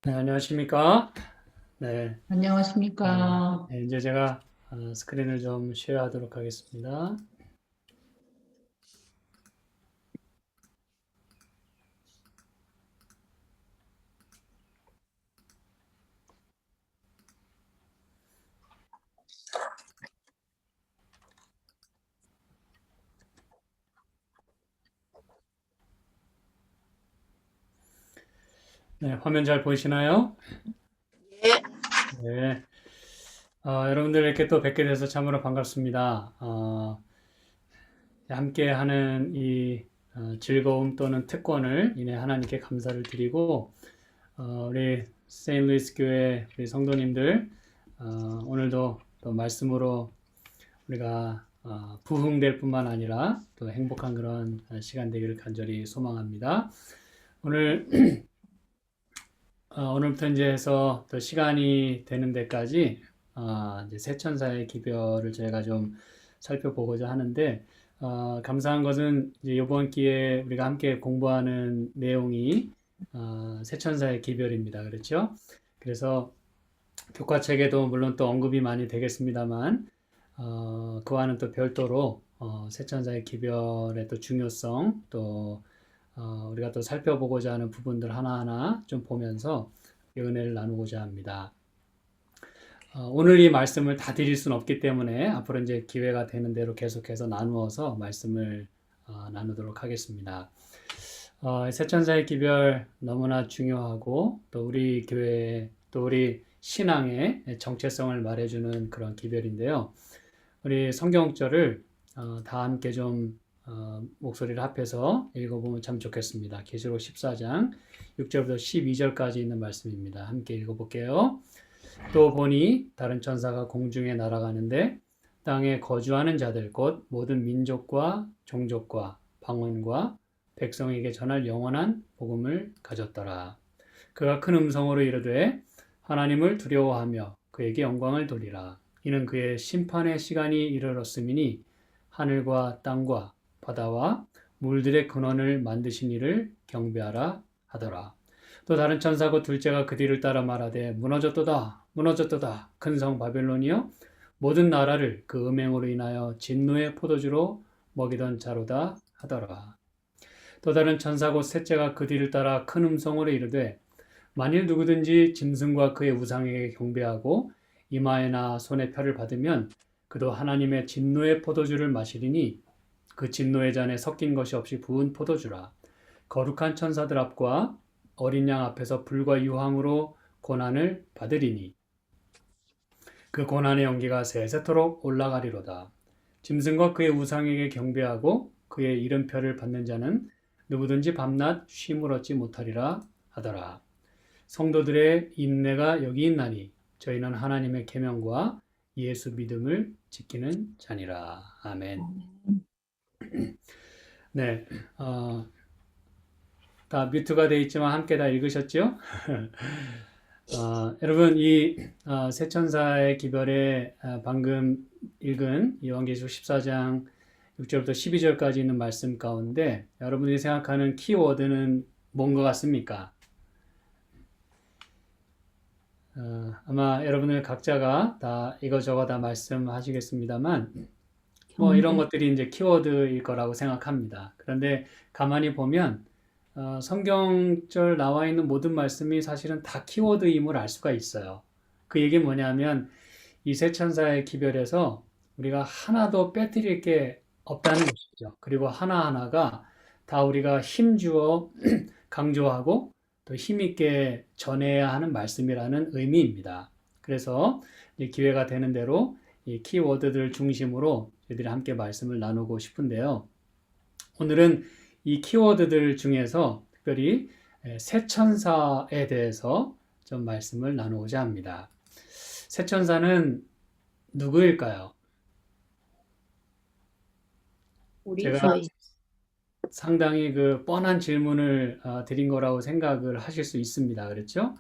네, 안녕하십니까? 네, 안녕하십니까. 네, 이제 제가 스크린을 좀 쉐어하도록 하겠습니다. 네, 화면 잘 보이시나요? 예. 네, 여러분들 이렇게 또 뵙게 돼서 참으로 반갑습니다. 함께 하는 이 즐거움 또는 특권을 인해 하나님께 감사를 드리고, 우리 세인루이스 교회 우리 성도님들, 오늘도 또 말씀으로 우리가 부흥될 뿐만 아니라 또 행복한 그런 시간 되기를 간절히 소망합니다. 오늘 오늘부터 이제 해서 또 시간이 되는 데까지 이제 새 천사의 기별을 저희가 좀 살펴보고자 하는데 감사한 것은 이제 이번 기회에 우리가 함께 공부하는 내용이 새 천사의 기별입니다. 그렇죠? 그래서 교과책에도 물론 또 언급이 많이 되겠습니다만 그와는 또 별도로 새 천사의 기별의 또 중요성 또 우리가 또 살펴보고자 하는 부분들 하나하나 좀 보면서 은혜를 나누고자 합니다. 오늘 이 말씀을 다 드릴 수는 없기 때문에 앞으로 이제 기회가 되는 대로 계속해서 나누어서 말씀을 나누도록 하겠습니다. 새 천사의 기별 너무나 중요하고 또 우리 교회 또 우리 신앙의 정체성을 말해주는 그런 기별인데요. 우리 성경절을 다 함께 좀 목소리를 합해서 읽어보면 참 좋겠습니다. 계시록 14장 6절부터 12절까지 있는 말씀입니다. 함께 읽어볼게요. 또 보니 다른 천사가 공중에 날아가는데 땅에 거주하는 자들 곧 모든 민족과 종족과 방언과 백성에게 전할 영원한 복음을 가졌더라. 그가 큰 음성으로 이르되 하나님을 두려워하며 그에게 영광을 돌리라. 이는 그의 심판의 시간이 이르렀음이니 하늘과 땅과 바다와 물들의 근원을 만드신 이를 경배하라 하더라. 또 다른 천사고 둘째가 그 뒤를 따라 말하되 무너졌도다 무너졌도다 큰 성 바벨론이여 모든 나라를 그 음행으로 인하여 진노의 포도주로 먹이던 자로다 하더라. 또 다른 천사고 셋째가 그 뒤를 따라 큰 음성으로 이르되 만일 누구든지 짐승과 그의 우상에게 경배하고 이마에나 손에 표를 받으면 그도 하나님의 진노의 포도주를 마시리니 그 진노의 잔에 섞인 것이 없이 부은 포도주라. 거룩한 천사들 앞과 어린 양 앞에서 불과 유황으로 고난을 받으리니 그 고난의 연기가 세세토록 올라가리로다. 짐승과 그의 우상에게 경배하고 그의 이름표를 받는 자는 누구든지 밤낮 쉼을 얻지 못하리라 하더라. 성도들의 인내가 여기 있나니 저희는 하나님의 계명과 예수 믿음을 지키는 자니라. 아멘. 네, 다 뮤트가 되어 있지만 함께 다 읽으셨죠? 여러분 이 세천사의 기별에 방금 읽은 요한계시록 14장 6절부터 12절까지 있는 말씀 가운데 여러분들이 생각하는 키워드는 뭔 것 같습니까? 아마 여러분들 각자가 다 이거저거 다 말씀하시겠습니다만 뭐 이런 경배. 것들이 이제 키워드일 거라고 생각합니다. 그런데 가만히 보면 성경절 나와 있는 모든 말씀이 사실은 다 키워드임을 알 수가 있어요. 그 얘기 뭐냐면 이 세 천사의 기별에서 우리가 하나도 빼뜨릴 게 없다는 것이죠. 그리고 하나하나가 다 우리가 힘주어 강조하고 또 힘있게 전해야 하는 말씀이라는 의미입니다. 그래서 기회가 되는 대로 이 키워드들 중심으로 저희들이 함께 말씀을 나누고 싶은데요. 오늘은 이 키워드들 중에서 특별히 새천사에 대해서 좀 말씀을 나누고자 합니다. 새천사는 누구일까요? 우리 제가 저희 상당히 그 뻔한 질문을 드린 거라고 생각을 하실 수 있습니다. 그렇죠?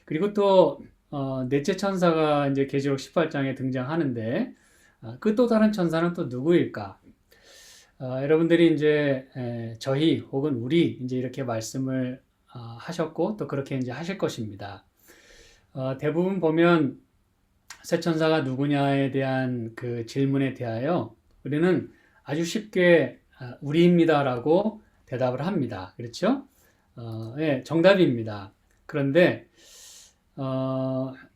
그리고 또 넷째 천사가 이제 계시록 18장에 등장하는데 그 또 다른 천사는 또 누구일까? 여러분들이 이제 저희 혹은 우리 이제 이렇게 말씀을 하셨고 또 그렇게 이제 하실 것입니다. 대부분 보면 새 천사가 누구냐에 대한 그 질문에 대하여 우리는 아주 쉽게 우리입니다라고 대답을 합니다. 그렇죠? 예, 정답입니다. 그런데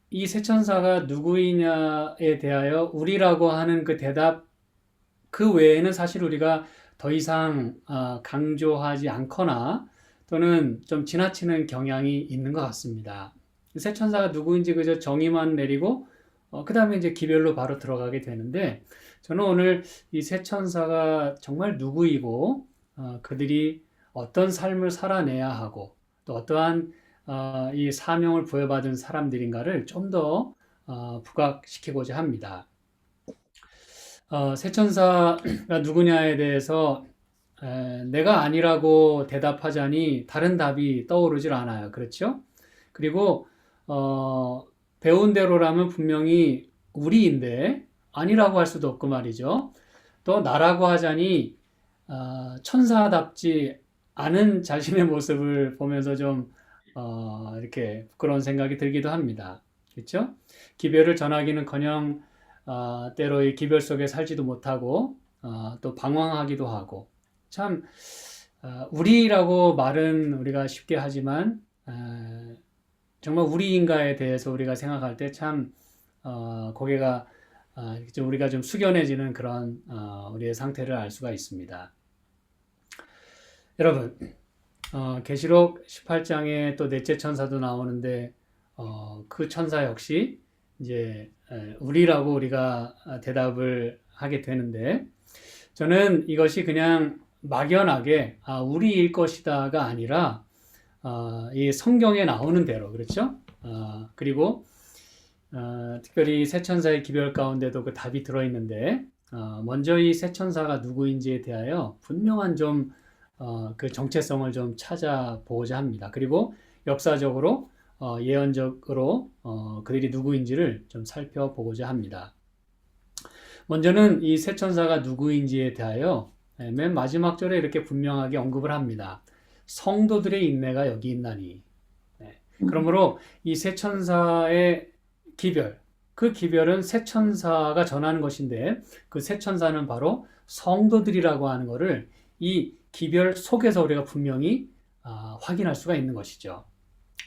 이 새 천사가 누구이냐에 대하여 우리라고 하는 그 대답 그 외에는 사실 우리가 더 이상 강조하지 않거나 또는 좀 지나치는 경향이 있는 것 같습니다. 새 천사가 누구인지 그저 정의만 내리고 그 다음에 이제 기별로 바로 들어가게 되는데 저는 오늘 이 새 천사가 정말 누구이고 그들이 어떤 삶을 살아내야 하고 또 어떠한 이 사명을 부여받은 사람들인가를 좀 더 부각시키고자 합니다. 새 천사가 누구냐에 대해서 내가 아니라고 대답하자니 다른 답이 떠오르질 않아요. 그렇죠? 그리고 배운 대로라면 분명히 우리인데 아니라고 할 수도 없고 말이죠. 또 나라고 하자니 천사답지 않은 자신의 모습을 보면서 좀 이렇게 부끄러운 생각이 들기도 합니다. 그렇죠? 기별을 전하기는커녕 때로 이 기별 속에 살지도 못하고 또 방황하기도 하고 참 우리라고 말은 우리가 쉽게 하지만 정말 우리인가에 대해서 우리가 생각할 때 참 고개가 우리가 좀 숙연해지는 그런 우리의 상태를 알 수가 있습니다. 여러분, 계시록 18장에 또 넷째 천사도 나오는데 그 천사 역시 이제 우리라고 우리가 대답을 하게 되는데 저는 이것이 그냥 막연하게 우리일 것이다가 아니라 이 성경에 나오는 대로 그렇죠? 그리고 특별히 새 천사의 기별 가운데도 그 답이 들어있는데 먼저 이 새 천사가 누구인지에 대하여 분명한 좀 그 정체성을 좀 찾아보고자 합니다. 그리고 역사적으로 예언적으로 그들이 누구인지를 좀 살펴보고자 합니다. 먼저는 이 새 천사가 누구인지에 대하여 맨 마지막 절에 이렇게 분명하게 언급을 합니다. 성도들의 인내가 여기 있나니. 그러므로 이 새 천사의 기별, 그 기별은 새 천사가 전하는 것인데 그 새 천사는 바로 성도들이라고 하는 것을 이 기별 속에서 우리가 분명히 확인할 수가 있는 것이죠.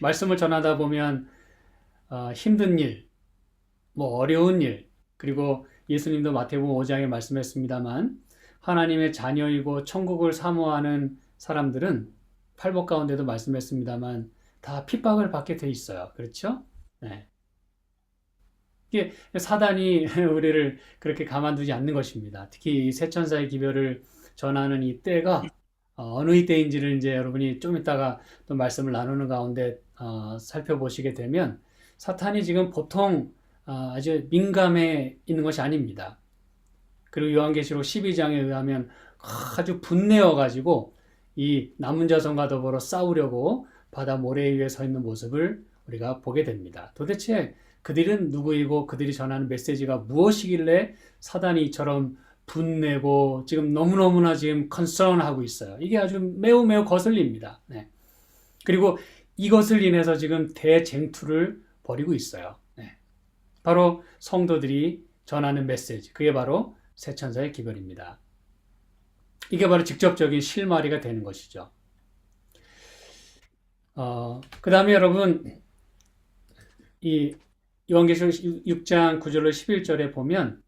말씀을 전하다 보면 힘든 일, 뭐 어려운 일, 그리고 예수님도 마태복음 5장에 말씀했습니다만 하나님의 자녀이고 천국을 사모하는 사람들은 팔복 가운데도 말씀했습니다만 다 핍박을 받게 돼 있어요. 그렇죠? 네. 이게 사단이 우리를 그렇게 가만두지 않는 것입니다. 특히 이 새 천사의 기별을 전하는 이 때가 어느 이때인지를 이제 여러분이 좀 이따가 또 말씀을 나누는 가운데 살펴보시게 되면 사탄이 지금 보통 아주 민감해 있는 것이 아닙니다. 그리고 요한계시록 12장에 의하면 아주 분내어 가지고 이 남은 자손과 더불어 싸우려고 바다 모래 위에 서 있는 모습을 우리가 보게 됩니다. 도대체 그들은 누구이고 그들이 전하는 메시지가 무엇이길래 사단이 이처럼 분내고 지금 너무너무나 지금 컨선하고 있어요. 이게 아주 매우 매우 거슬립니다. 네. 그리고 이것을 인해서 지금 대쟁투를 벌이고 있어요. 네. 바로 성도들이 전하는 메시지, 그게 바로 새 천사의 기별입니다. 이게 바로 직접적인 실마리가 되는 것이죠. 그 다음에 여러분 이 요한계시록 6장 9절로 11절에 보면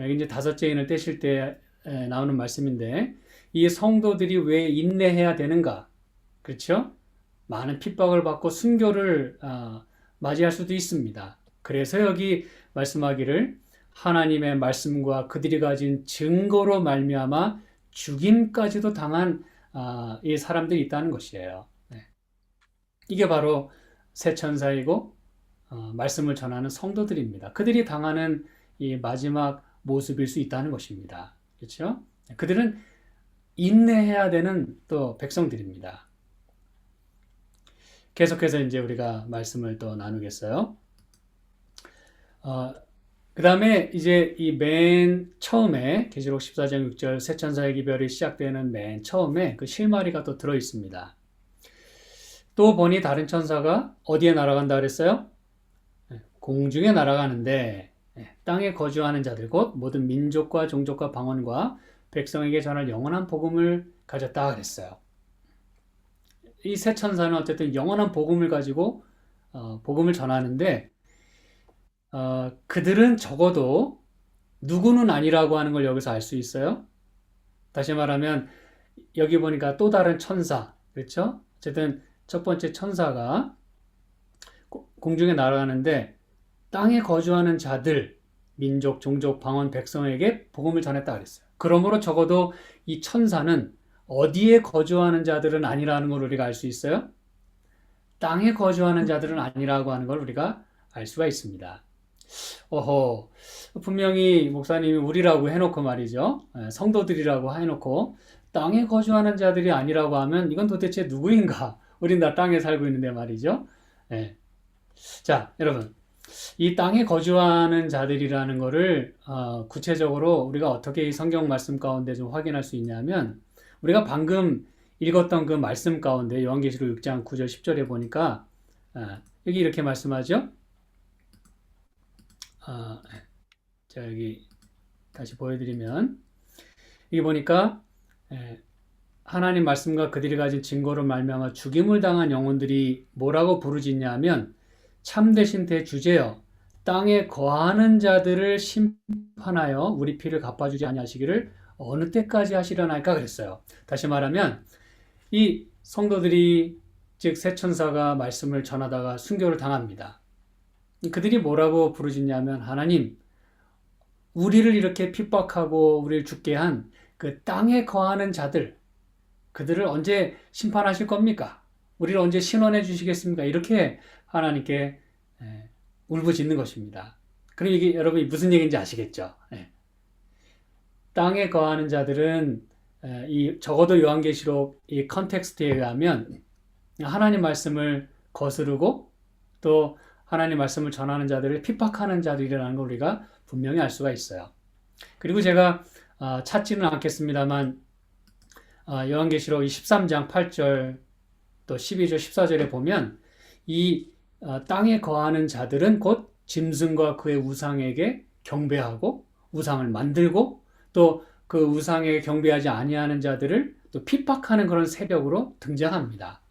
이제 다섯째 인을 떼실 때 나오는 말씀인데 이 성도들이 왜 인내해야 되는가? 그렇죠? 많은 핍박을 받고 순교를 맞이할 수도 있습니다. 그래서 여기 말씀하기를 하나님의 말씀과 그들이 가진 증거로 말미암아 죽임까지도 당한 이 사람들이 있다는 것이에요. 네. 이게 바로 새 천사이고 말씀을 전하는 성도들입니다. 그들이 당하는 이 마지막 모습일 수 있다는 것입니다. 그렇죠? 그들은 인내해야 되는 또 백성들입니다. 계속해서 이제 우리가 말씀을 또 나누겠어요. 그 다음에 이제 이 맨 처음에 계시록 14장 6절 새 천사의 기별이 시작되는 맨 처음에 그 실마리가 또 들어 있습니다. 또 보니 다른 천사가 어디에 날아간다 그랬어요? 공중에 날아가는데 땅에 거주하는 자들 곧 모든 민족과 종족과 방언과 백성에게 전할 영원한 복음을 가졌다 그랬어요. 이 세 천사는 어쨌든 영원한 복음을 가지고 복음을 전하는데 그들은 적어도 누구는 아니라고 하는 걸 여기서 알 수 있어요. 다시 말하면 여기 보니까 또 다른 천사, 그렇죠? 어쨌든 첫 번째 천사가 공중에 날아가는데 땅에 거주하는 자들, 민족, 종족, 방언, 백성에게 복음을 전했다 그랬어요. 그러므로 적어도 이 천사는 어디에 거주하는 자들은 아니라는 걸 우리가 알 수 있어요. 땅에 거주하는 자들은 아니라고 하는 걸 우리가 알 수가 있습니다. 어허, 분명히 목사님이 우리라고 해놓고 말이죠. 성도들이라고 해놓고 땅에 거주하는 자들이 아니라고 하면 이건 도대체 누구인가? 우린 다 땅에 살고 있는데 말이죠. 예. 자, 여러분. 이 땅에 거주하는 자들이라는 거를 구체적으로 우리가 어떻게 이 성경 말씀 가운데 좀 확인할 수 있냐면 우리가 방금 읽었던 그 말씀 가운데 요한계시록 6장 9절 10절에 보니까 여기 이렇게 말씀하죠. 자, 여기 다시 보여드리면 여기 보니까 하나님 말씀과 그들이 가진 증거로 말미암아 죽임을 당한 영혼들이 뭐라고 부르짖냐면 참되신 대주제여 땅에 거하는 자들을 심판하여 우리 피를 갚아주지 아니하시기를 어느 때까지 하시려나이까 그랬어요. 다시 말하면 이 성도들이 즉 새 천사가 말씀을 전하다가 순교를 당합니다. 그들이 뭐라고 부르짖냐면 하나님 우리를 이렇게 핍박하고 우리를 죽게 한 그 땅에 거하는 자들 그들을 언제 심판하실 겁니까? 우리를 언제 신원해 주시겠습니까? 이렇게 하나님께 울부짖는 것입니다. 그럼 이게 여러분이 무슨 얘기인지 아시겠죠? 땅에 거하는 자들은 이 적어도 요한계시록 이 컨텍스트에 의하면 하나님 말씀을 거스르고 또 하나님 말씀을 전하는 자들을 핍박하는 자들이라는 걸 우리가 분명히 알 수가 있어요. 그리고 제가 찾지는 않겠습니다만 요한계시록 13장 8절 또 12절 14절에 보면 이 땅에 거하는 자들은 곧 짐승과 그의 우상에게 경배하고 우상을 만들고 또 그 우상에 경배하지 아니하는 자들을 또 핍박하는 그런 세력으로 등장합니다.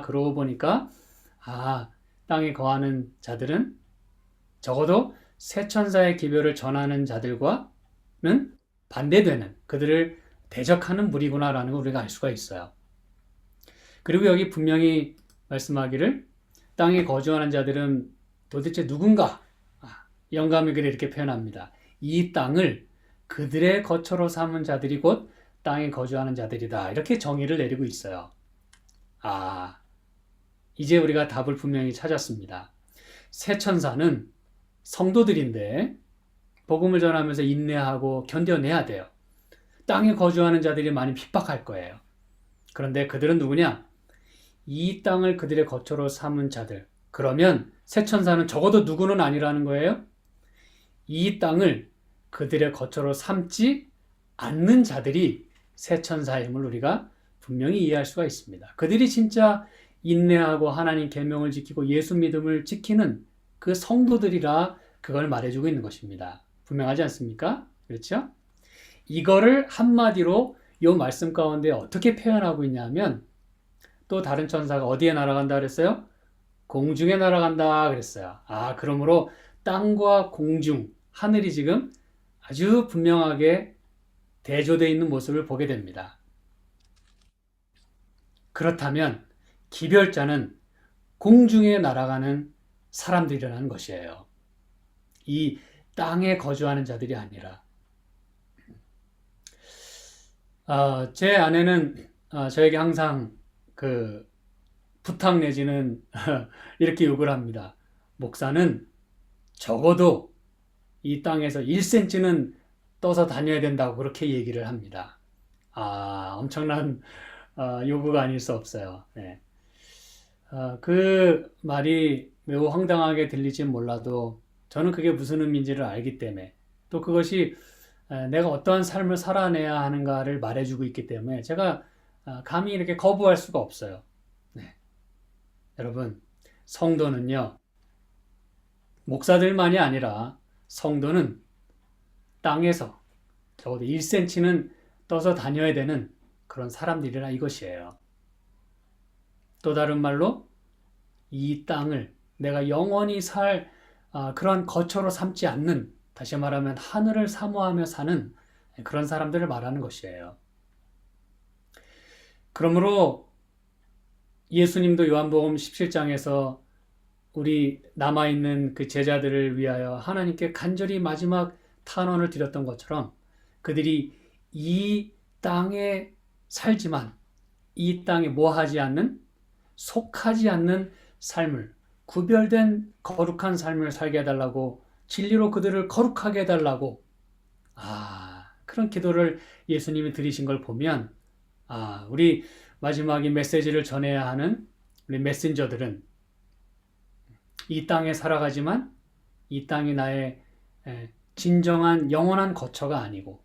그러고 보니까 땅에 거하는 자들은 적어도 새 천사의 기별을 전하는 자들과는 반대되는 그들을 대적하는 무리구나라는 걸 우리가 알 수가 있어요. 그리고 여기 분명히 말씀하기를 땅에 거주하는 자들은 도대체 누군가? 영감의 글에 이렇게 표현합니다. 이 땅을 그들의 거처로 삼은 자들이 곧 땅에 거주하는 자들이다. 이렇게 정의를 내리고 있어요. 이제 우리가 답을 분명히 찾았습니다. 새 천사는 성도들인데 복음을 전하면서 인내하고 견뎌내야 돼요. 땅에 거주하는 자들이 많이 핍박할 거예요. 그런데 그들은 누구냐? 이 땅을 그들의 거처로 삼은 자들. 그러면 새 천사는 적어도 누구는 아니라는 거예요. 이 땅을 그들의 거처로 삼지 않는 자들이 새 천사임을 우리가 분명히 이해할 수가 있습니다. 그들이 진짜 인내하고 하나님 계명을 지키고 예수 믿음을 지키는 그 성도들이라 그걸 말해주고 있는 것입니다. 분명하지 않습니까? 그렇죠? 이거를 한마디로 이 말씀 가운데 어떻게 표현하고 있냐면 또 다른 천사가 어디에 날아간다 그랬어요? 공중에 날아간다 그랬어요. 그러므로 땅과 공중, 하늘이 지금 아주 분명하게 대조되어 있는 모습을 보게 됩니다. 그렇다면 기별자는 공중에 날아가는 사람들이라는 것이에요. 이 땅에 거주하는 자들이 아니라. 제 아내는 저에게 항상 그 부탁 내지는 이렇게 욕을 합니다. 목사는 적어도 이 땅에서 1cm는 떠서 다녀야 된다고 그렇게 얘기를 합니다. 엄청난 요구가 아닐 수 없어요. 네. 그 말이 매우 황당하게 들릴지 몰라도 저는 그게 무슨 의미인지를 알기 때문에 또 그것이 내가 어떠한 삶을 살아내야 하는가를 말해주고 있기 때문에 제가 감히 이렇게 거부할 수가 없어요. 네. 여러분, 성도는요, 목사들만이 아니라 성도는 땅에서 적어도 1cm는 떠서 다녀야 되는 그런 사람들이라 이것이에요. 또 다른 말로 이 땅을 내가 영원히 살 그런 거처로 삼지 않는, 다시 말하면 하늘을 사모하며 사는 그런 사람들을 말하는 것이에요. 그러므로 예수님도 요한복음 17장에서 우리 남아있는 그 제자들을 위하여 하나님께 간절히 마지막 탄원을 드렸던 것처럼 그들이 이 땅에 살지만 이 땅에 뭐하지 않는, 속하지 않는 삶을, 구별된 거룩한 삶을 살게 해달라고, 진리로 그들을 거룩하게 해달라고 그런 기도를 예수님이 드리신 걸 보면 우리 마지막에 메시지를 전해야 하는 우리 메신저들은 이 땅에 살아가지만 이 땅이 나의 진정한 영원한 거처가 아니고,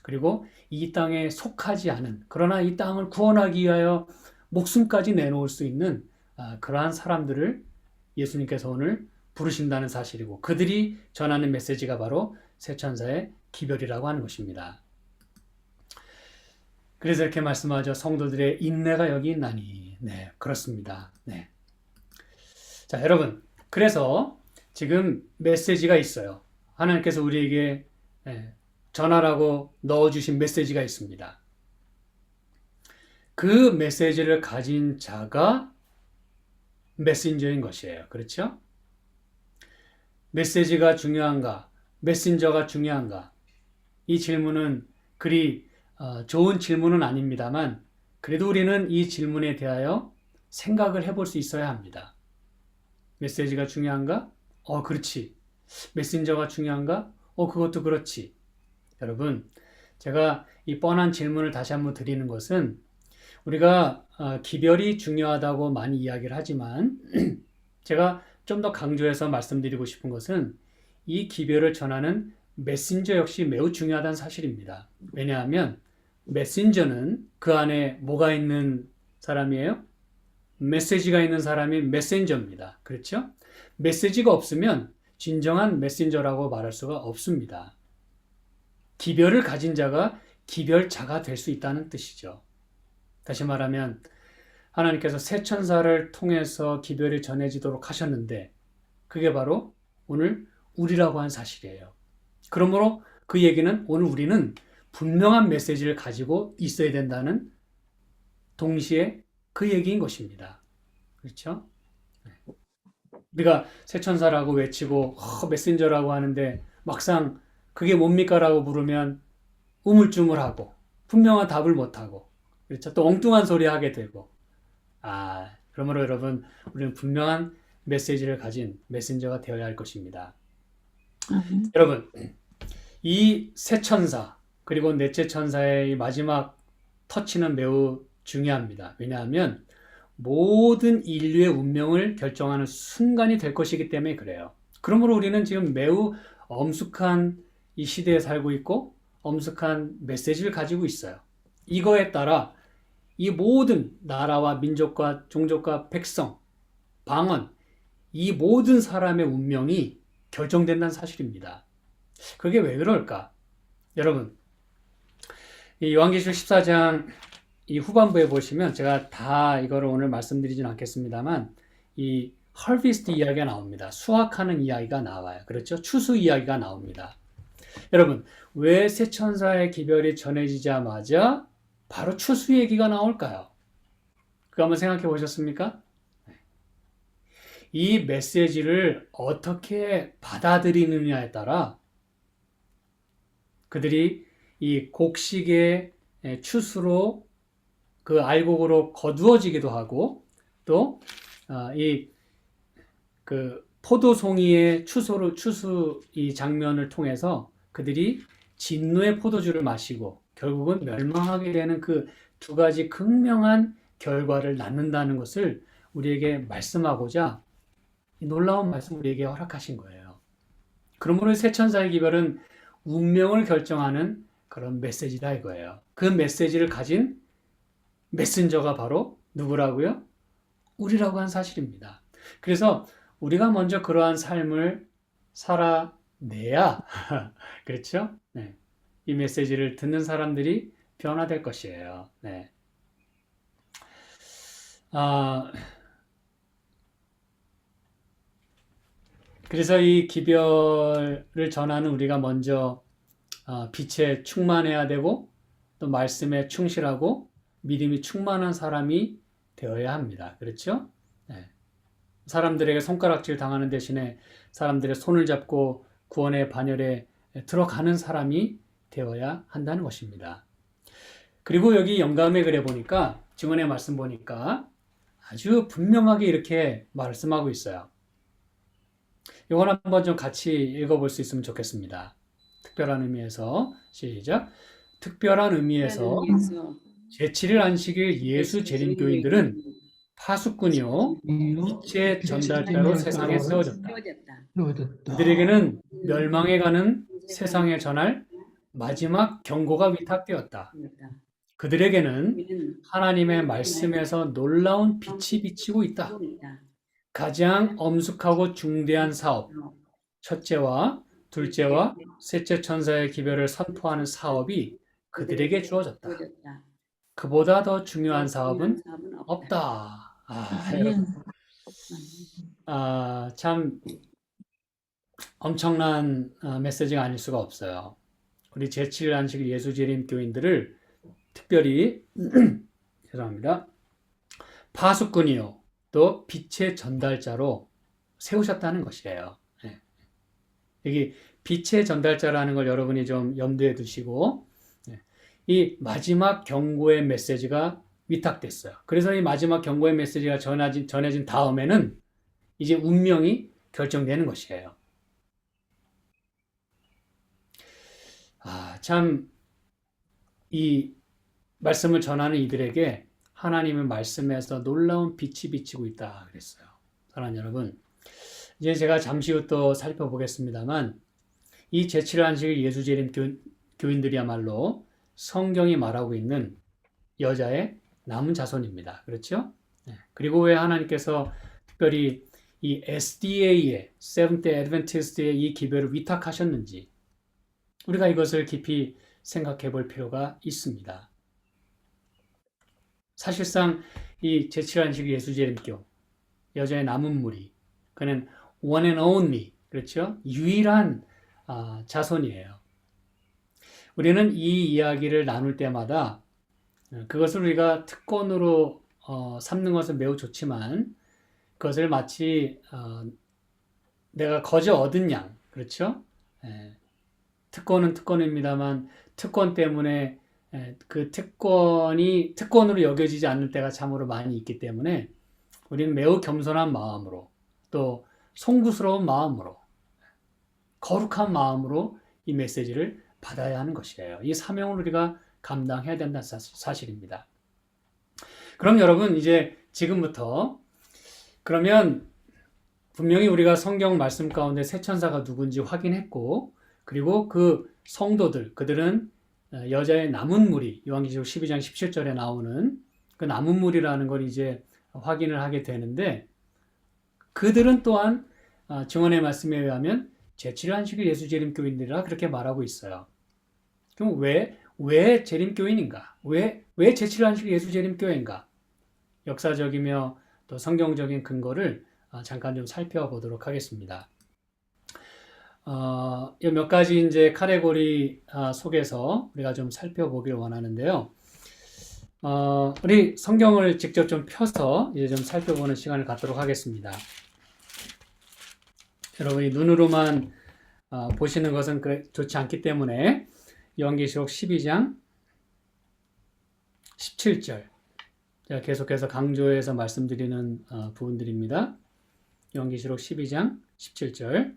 그리고 이 땅에 속하지 않은, 그러나 이 땅을 구원하기 위하여 목숨까지 내놓을 수 있는 그러한 사람들을 예수님께서 오늘 부르신다는 사실이고, 그들이 전하는 메시지가 바로 새 천사의 기별이라고 하는 것입니다. 그래서 이렇게 말씀하죠. 성도들의 인내가 여기 있나니. 네, 그렇습니다. 네. 자, 여러분, 그래서 지금 메시지가 있어요. 하나님께서 우리에게 전하라고 넣어주신 메시지가 있습니다. 그 메시지를 가진 자가 메신저인 것이에요. 그렇죠? 메시지가 중요한가? 메신저가 중요한가? 이 질문은 그리 좋은 질문은 아닙니다만, 그래도 우리는 이 질문에 대하여 생각을 해볼 수 있어야 합니다. 메시지가 중요한가? 그렇지. 메신저가 중요한가? 그것도 그렇지. 여러분, 제가 이 뻔한 질문을 다시 한번 드리는 것은, 우리가 기별이 중요하다고 많이 이야기를 하지만 제가 좀 더 강조해서 말씀드리고 싶은 것은 이 기별을 전하는 메신저 역시 매우 중요하다는 사실입니다. 왜냐하면 메신저는 그 안에 뭐가 있는 사람이에요? 메시지가 있는 사람이 메신저입니다. 그렇죠? 메시지가 없으면 진정한 메신저라고 말할 수가 없습니다. 기별을 가진 자가 기별자가 될 수 있다는 뜻이죠. 다시 말하면 하나님께서 새 천사를 통해서 기별이 전해지도록 하셨는데 그게 바로 오늘 우리라고 한 사실이에요. 그러므로 그 얘기는 오늘 우리는 분명한 메시지를 가지고 있어야 된다는 동시에 그 얘기인 것입니다. 그렇죠? 우리가 새 천사라고 외치고 메신저라고 하는데 막상 그게 뭡니까? 라고 물으면 우물쭈물하고 분명한 답을 못하고, 그렇죠? 또 엉뚱한 소리 하게 되고. 그러므로 여러분, 우리는 분명한 메시지를 가진 메신저가 되어야 할 것입니다. 여러분, 이 새 천사 그리고 넷째 천사의 마지막 터치는 매우 중요합니다. 왜냐하면 모든 인류의 운명을 결정하는 순간이 될 것이기 때문에 그래요. 그러므로 우리는 지금 매우 엄숙한 이 시대에 살고 있고 엄숙한 메시지를 가지고 있어요. 이거에 따라 이 모든 나라와 민족과 종족과 백성, 방언, 이 모든 사람의 운명이 결정된다는 사실입니다. 그게 왜 그럴까? 여러분, 이 요한계시록 14장 이 후반부에 보시면, 제가 다 이거를 오늘 말씀드리진 않겠습니다만, 이 harvest 이야기가 나옵니다. 수확하는 이야기가 나와요. 그렇죠? 추수 이야기가 나옵니다. 여러분, 왜 새 천사의 기별이 전해지자마자 바로 추수 얘기가 나올까요? 그거 한번 생각해 보셨습니까? 이 메시지를 어떻게 받아들이느냐에 따라 그들이 이 곡식의 추수로 그 알곡으로 거두어지기도 하고, 또 이 그 포도송이의 추수 이 장면을 통해서 그들이 진노의 포도주를 마시고 결국은 멸망하게 되는 그 두 가지 극명한 결과를 낳는다는 것을 우리에게 말씀하고자 이 놀라운 말씀 우리에게 허락하신 거예요. 그러므로 새 천사의 기별은 운명을 결정하는 그런 메시지다 이거예요. 그 메시지를 가진 메신저가 바로 누구라고요? 우리라고 한 사실입니다. 그래서 우리가 먼저 그러한 삶을 살아내야 그렇죠? 네. 이 메시지를 듣는 사람들이 변화될 것이에요. 네. 아, 그래서 이 기별을 전하는 우리가 먼저 빛에 충만해야 되고 또 말씀에 충실하고 믿음이 충만한 사람이 되어야 합니다. 그렇죠? 네. 사람들에게 손가락질 당하는 대신에 사람들의 손을 잡고 구원의 반열에 들어가는 사람이 되어야 한다는 것입니다. 그리고 여기 영감의 글에 보니까 증언의 말씀 보니까 아주 분명하게 이렇게 말씀하고 있어요. 이걸 한번 좀 같이 읽어볼 수 있으면 좋겠습니다. 특별한 의미에서 시작. 특별한 의미에서 제7일 안식일 예수 재림교인들은 파수꾼이요 빛의 전달자로 세상에 세워졌다. 그들에게는 멸망에 가는 세상에 전할 마지막 경고가 위탁되었다. 그들에게는 하나님의 말씀에서 놀라운 빛이 비치고 있다. 가장 엄숙하고 중대한 사업, 첫째와 둘째와 셋째 천사의 기별을 선포하는 사업이 그들에게 주어졌다. 그보다 더 중요한 사업은 없다. 여러분, 참 엄청난 메시지가 아닐 수가 없어요. 우리 제7일 안식 예수 재림 교인들을 특별히 죄송합니다. 파수꾼이요 또 빛의 전달자로 세우셨다는 것이에요. 네. 여기 빛의 전달자라는 걸 여러분이 좀 염두에 두시고 이 마지막 경고의 메시지가 위탁됐어요. 그래서 이 마지막 경고의 메시지가 전해진 다음에는 이제 운명이 결정되는 것이에요. 참 이 말씀을 전하는 이들에게 하나님의 말씀에서 놀라운 빛이 비치고 있다 그랬어요. 사랑하는 여러분, 이제 제가 잠시 후 또 살펴보겠습니다만 이 제7일 안식일 예수 재림 교인들이야말로 성경이 말하고 있는 여자의 남은 자손입니다. 그렇죠? 네. 그리고 왜 하나님께서 특별히 이 SDA의 Seventh-day Adventist의 이 기별을 위탁하셨는지 우리가 이것을 깊이 생각해 볼 필요가 있습니다. 사실상 이 제7일 안식 예수 재림교 여자의 남은 무리 그는 one and only 그렇죠? 유일한 자손이에요. 우리는 이 이야기를 나눌 때마다 그것을 우리가 특권으로 삼는 것은 매우 좋지만 그것을 마치 내가 거저 얻은 양 그렇죠? 특권은 특권입니다만 특권 때문에 그 특권이 특권으로 여겨지지 않을 때가 참으로 많이 있기 때문에 우리는 매우 겸손한 마음으로 또 송구스러운 마음으로 거룩한 마음으로 이 메시지를 받아야 하는 것이에요. 이 사명을 우리가 감당해야 된다는 사실입니다. 그럼 여러분 이제 지금부터 그러면 분명히 우리가 성경 말씀 가운데 새 천사가 누군지 확인했고 그리고 그 성도들 그들은 여자의 남은 무리 요한계시록 12장 17절에 나오는 그 남은 무리라는 걸 이제 확인을 하게 되는데 그들은 또한 증언의 말씀에 의하면 제7일 안식일 예수 재림교인들이라 그렇게 말하고 있어요. 그럼 왜 재림교인인가? 왜 제7일 안식일 예수 재림교회인가? 역사적이며 또 성경적인 근거를 잠깐 좀 살펴보도록 하겠습니다. 몇 가지 이제 카테고리 속에서 우리가 좀 살펴보기를 원하는데요. 우리 성경을 직접 좀 펴서 이제 좀 살펴보는 시간을 갖도록 하겠습니다. 여러분이 눈으로만 보시는 것은 좋지 않기 때문에 요한계시록 12장 17절 제가 계속해서 강조해서 말씀드리는 부분들입니다. 요한계시록 12장 17절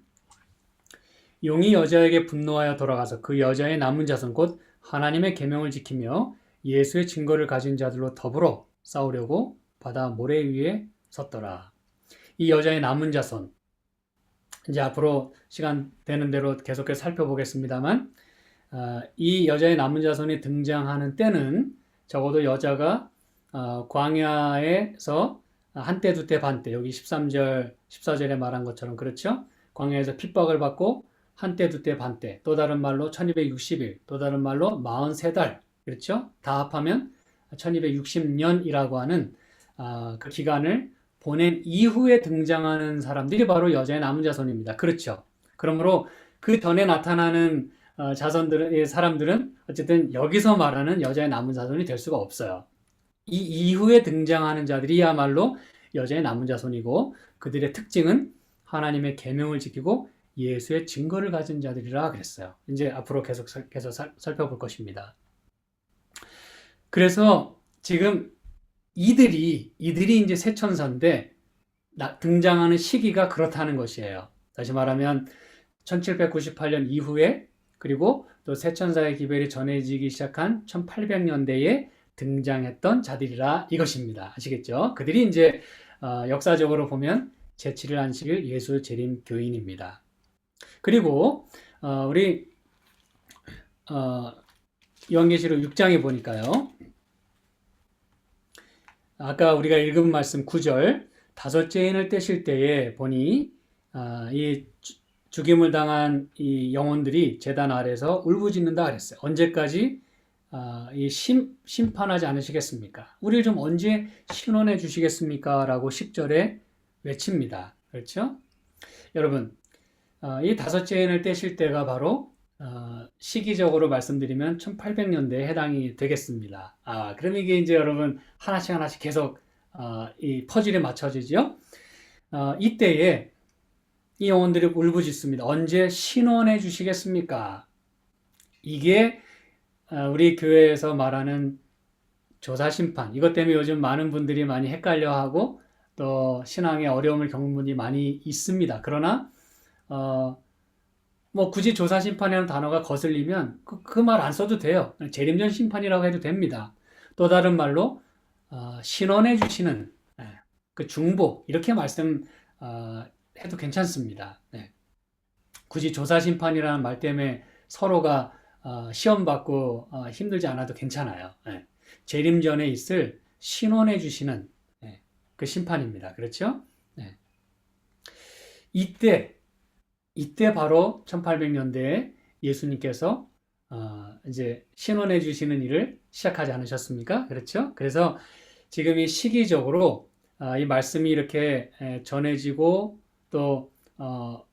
용이 여자에게 분노하여 돌아가서 그 여자의 남은 자손 곧 하나님의 계명을 지키며 예수의 증거를 가진 자들로 더불어 싸우려고 바다 모래 위에 섰더라. 이 여자의 남은 자손 이제 앞으로 시간 되는 대로 계속해서 살펴보겠습니다만 이 여자의 남은 자손이 등장하는 때는 적어도 여자가 광야에서 한때 두때 반때 여기 13절 14절에 말한 것처럼 그렇죠? 광야에서 핍박을 받고 한때 두때 반때 또 다른 말로 1260일 또 다른 말로 43달 그렇죠? 다 합하면 1260년이라고 하는 그 기간을 보낸 이후에 등장하는 사람들이 바로 여자의 남은 자손입니다. 그렇죠? 그러므로 그 전에 나타나는 사람들은 어쨌든 여기서 말하는 여자의 남은 자손이 될 수가 없어요. 이 이후에 등장하는 자들이야말로 여자의 남은 자손이고 그들의 특징은 하나님의 계명을 지키고 예수의 증거를 가진 자들이라 그랬어요. 이제 앞으로 계속 살펴볼 것입니다. 그래서 지금 이들이 이제 새 천사인데 등장하는 시기가 그렇다는 것이에요. 다시 말하면 1798년 이후에 그리고 또 새 천사의 기별이 전해지기 시작한 1800년대에 등장했던 자들이라 이것입니다. 아시겠죠? 그들이 이제 역사적으로 보면 제7일 안식일 예수 재림 교인입니다. 그리고 우리 요한계시록 6장에 보니까요. 아까 우리가 읽은 말씀 9절 다섯째 인을 떼실 때에 보니 이 죽임을 당한 이 영혼들이 제단 아래서 울부짖는다 그랬어요. 언제까지 이 심판하지 않으시겠습니까? 우리를 좀 언제 신원해 주시겠습니까? 라고 10절에 외칩니다. 그렇죠? 여러분, 이 다섯째 인을 떼실 때가 바로 시기적으로 말씀드리면 1800년대에 해당이 되겠습니다. 그럼 이게 이제 여러분 하나씩 계속 이 퍼즐에 맞춰지죠? 이때에 이 영혼들이 울부짖습니다. 언제 신원해 주시겠습니까? 이게 우리 교회에서 말하는 조사심판. 이것 때문에 요즘 많은 분들이 많이 헷갈려하고 또 신앙에 어려움을 겪는 분이 많이 있습니다. 그러나 뭐 굳이 조사심판이라는 단어가 거슬리면 그 말 안 써도 돼요. 재림전 심판이라고 해도 됩니다. 또 다른 말로 신원해 주시는 그 중보 이렇게 말씀 해도 괜찮습니다. 굳이 조사심판이라는 말 때문에 서로가 시험받고 힘들지 않아도 괜찮아요. 재림 전에 있을 신원해 주시는 그 심판입니다. 그렇죠? 이때 바로 1800년대에 예수님께서 이제 신원해 주시는 일을 시작하지 않으셨습니까? 그렇죠? 그래서 지금 이 시기적으로 이 말씀이 이렇게 전해지고 또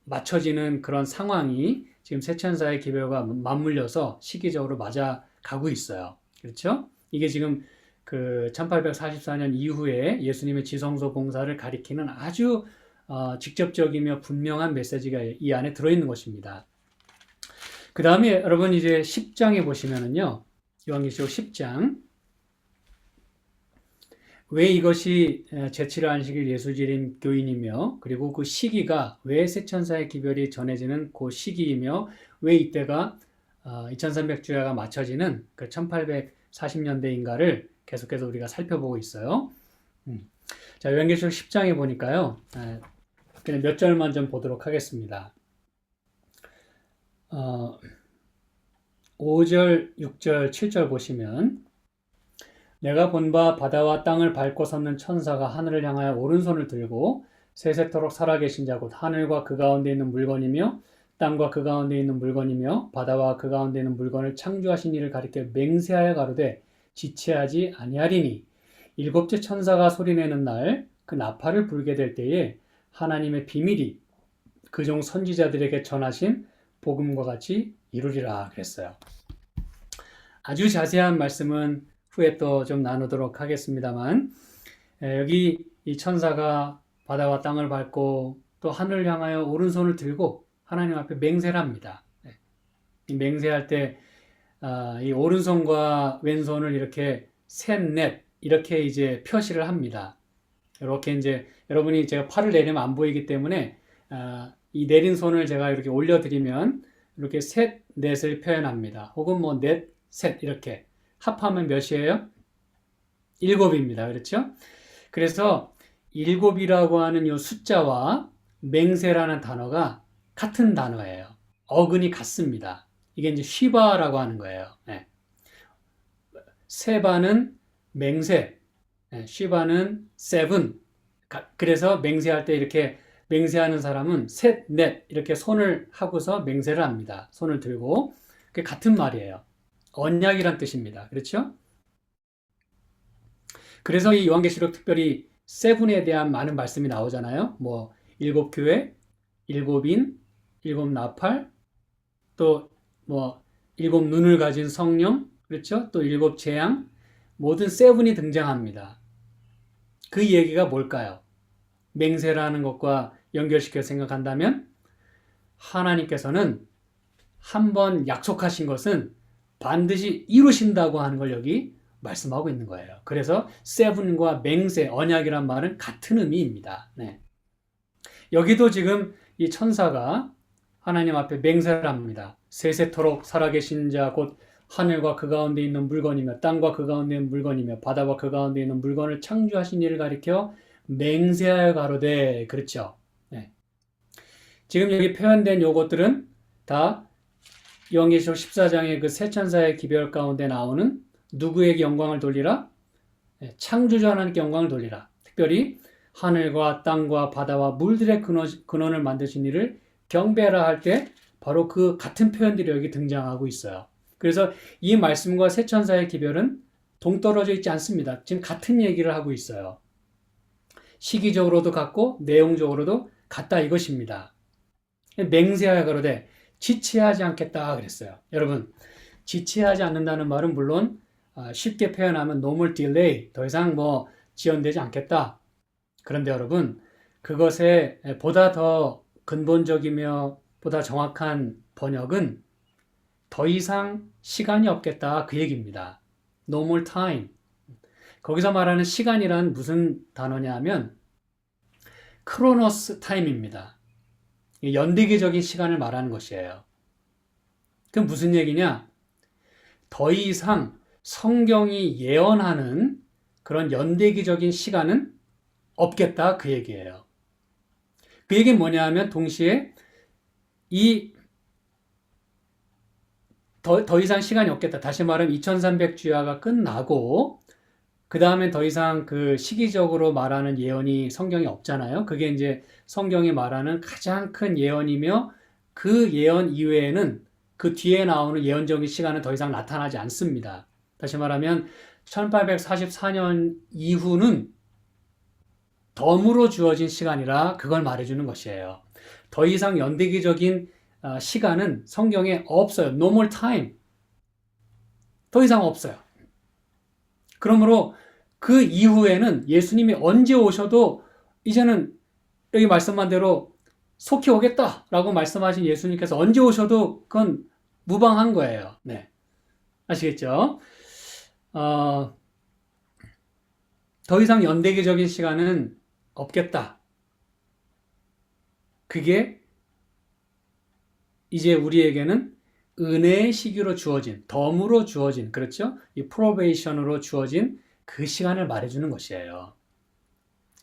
맞춰지는 그런 상황이 지금 새 천사의 기별과 맞물려서 시기적으로 맞아가고 있어요. 그렇죠? 이게 지금 그 1844년 이후에 예수님의 지성소 봉사를 가리키는 아주 직접적이며 분명한 메시지가 이 안에 들어있는 것입니다. 그 다음에 여러분 이제 10장에 보시면은요, 요한계시록 10장. 왜 이것이 제7일 안식일 예수재림 교인이며 그리고 그 시기가 왜 새 천사의 기별이 전해지는 그 시기이며 왜 이때가 2300주야가 맞춰지는 그 1840년대인가를 계속해서 우리가 살펴보고 있어요. 자, 요한계시록 10장에 보니까요. 그냥 몇 절만 좀 보도록 하겠습니다. 5절, 6절, 7절 보시면 내가 본 바 바다와 땅을 밟고 섰는 천사가 하늘을 향하여 오른손을 들고 세세토록 살아계신 자 곧 하늘과 그 가운데 있는 물건이며 땅과 그 가운데 있는 물건이며 바다와 그 가운데 있는 물건을 창조하신 이를 가리켜 맹세하여 가로되 지체하지 아니하리니 일곱째 천사가 소리내는 날 그 나팔을 불게 될 때에 하나님의 비밀이 그종 선지자들에게 전하신 복음과 같이 이루리라 그랬어요. 아주 자세한 말씀은 후에 또 좀 나누도록 하겠습니다만 여기 이 천사가 바다와 땅을 밟고 또 하늘을 향하여 오른손을 들고 하나님 앞에 맹세를 합니다. 이 맹세할 때 이 오른손과 왼손을 이렇게 셋, 넷 이렇게 이제 표시를 합니다. 이렇게 이제 여러분이 제가 팔을 내리면 안 보이기 때문에 이 내린 손을 제가 이렇게 올려드리면 이렇게 셋, 넷을 표현합니다. 혹은 뭐 넷, 셋 이렇게 합하면 몇이에요? 7입니다. 그렇죠? 그래서 7이라고 하는 이 숫자와 맹세라는 단어가 같은 단어예요. 어근이 같습니다. 이게 이제 쉬바라고 하는 거예요. 세바는 맹세, 쉬바는 세븐, 그래서 맹세할 때 이렇게 맹세하는 사람은 셋, 넷 이렇게 손을 하고서 맹세를 합니다. 손을 들고. 그게 같은 말이에요. 언약이란 뜻입니다. 그렇죠? 그래서 이 요한계시록 특별히 세븐에 대한 많은 말씀이 나오잖아요. 뭐 일곱 교회, 일곱 인, 일곱 나팔, 또 뭐 일곱 눈을 가진 성령, 그렇죠? 또 일곱 재앙, 모든 세븐이 등장합니다. 그 얘기가 뭘까요? 맹세라는 것과 연결시켜 생각한다면 하나님께서는 한번 약속하신 것은 반드시 이루신다고 하는 걸 여기 말씀하고 있는 거예요. 그래서 세븐과 맹세, 언약이란 말은 같은 의미입니다. 네. 여기도 지금 이 천사가 하나님 앞에 맹세를 합니다. 세세토록 살아계신 자 곧 하늘과 그 가운데 있는 물건이며 땅과 그 가운데 있는 물건이며 바다와 그 가운데 있는 물건을 창조하신 이를 가리켜 맹세하여 가로되. 그렇죠. 네. 지금 여기 표현된 요것들은 다 요한계시록 14장의 그 세 천사의 기별 가운데 나오는 누구에게 영광을 돌리라? 네, 창조주 하나님께 영광을 돌리라. 특별히 하늘과 땅과 바다와 물들의 근원을 만드신 이를 경배하라 할 때 바로 그 같은 표현들이 여기 등장하고 있어요. 그래서 이 말씀과 세 천사의 기별은 동떨어져 있지 않습니다. 지금 같은 얘기를 하고 있어요. 시기적으로도 같고 내용적으로도 같다 이것입니다. 맹세하여 가로되 지체하지 않겠다 그랬어요. 여러분, 지체하지 않는다는 말은 물론 쉽게 표현하면 no more delay, 더 이상 뭐 지연되지 않겠다. 그런데 여러분, 그것에 보다 더 근본적이며 보다 정확한 번역은 더 이상 시간이 없겠다 그 얘기입니다. No more time. 거기서 말하는 시간이란 무슨 단어냐 하면 크로노스 타임입니다. 연대기적인 시간을 말하는 것이에요. 그럼 무슨 얘기냐? 더 이상 성경이 예언하는 그런 연대기적인 시간은 없겠다 그 얘기예요. 그 얘기는 뭐냐 하면 동시에 더 이상 시간이 없겠다. 다시 말하면 2300주야가 끝나고 그 다음엔 더 이상 그 시기적으로 말하는 예언이 성경에 없잖아요. 그게 이제 성경이 말하는 가장 큰 예언이며 그 예언 이외에는 그 뒤에 나오는 예언적인 시간은 더 이상 나타나지 않습니다. 다시 말하면 1844년 이후는 덤으로 주어진 시간이라 그걸 말해주는 것이에요. 더 이상 연대기적인 시간은 성경에 없어요. No more time. 더 이상 없어요. 그러므로 그 이후에는 예수님이 언제 오셔도 이제는 여기 말씀한 대로 속히 오겠다라고 말씀하신 예수님께서 언제 오셔도 그건 무방한 거예요. 네. 아시겠죠? 더 이상 연대기적인 시간은 없겠다. 그게 이제 우리에게는 은혜의 시기로 주어진, 덤으로 주어진, 그렇죠? 이 프로베이션으로 주어진 그 시간을 말해주는 것이에요.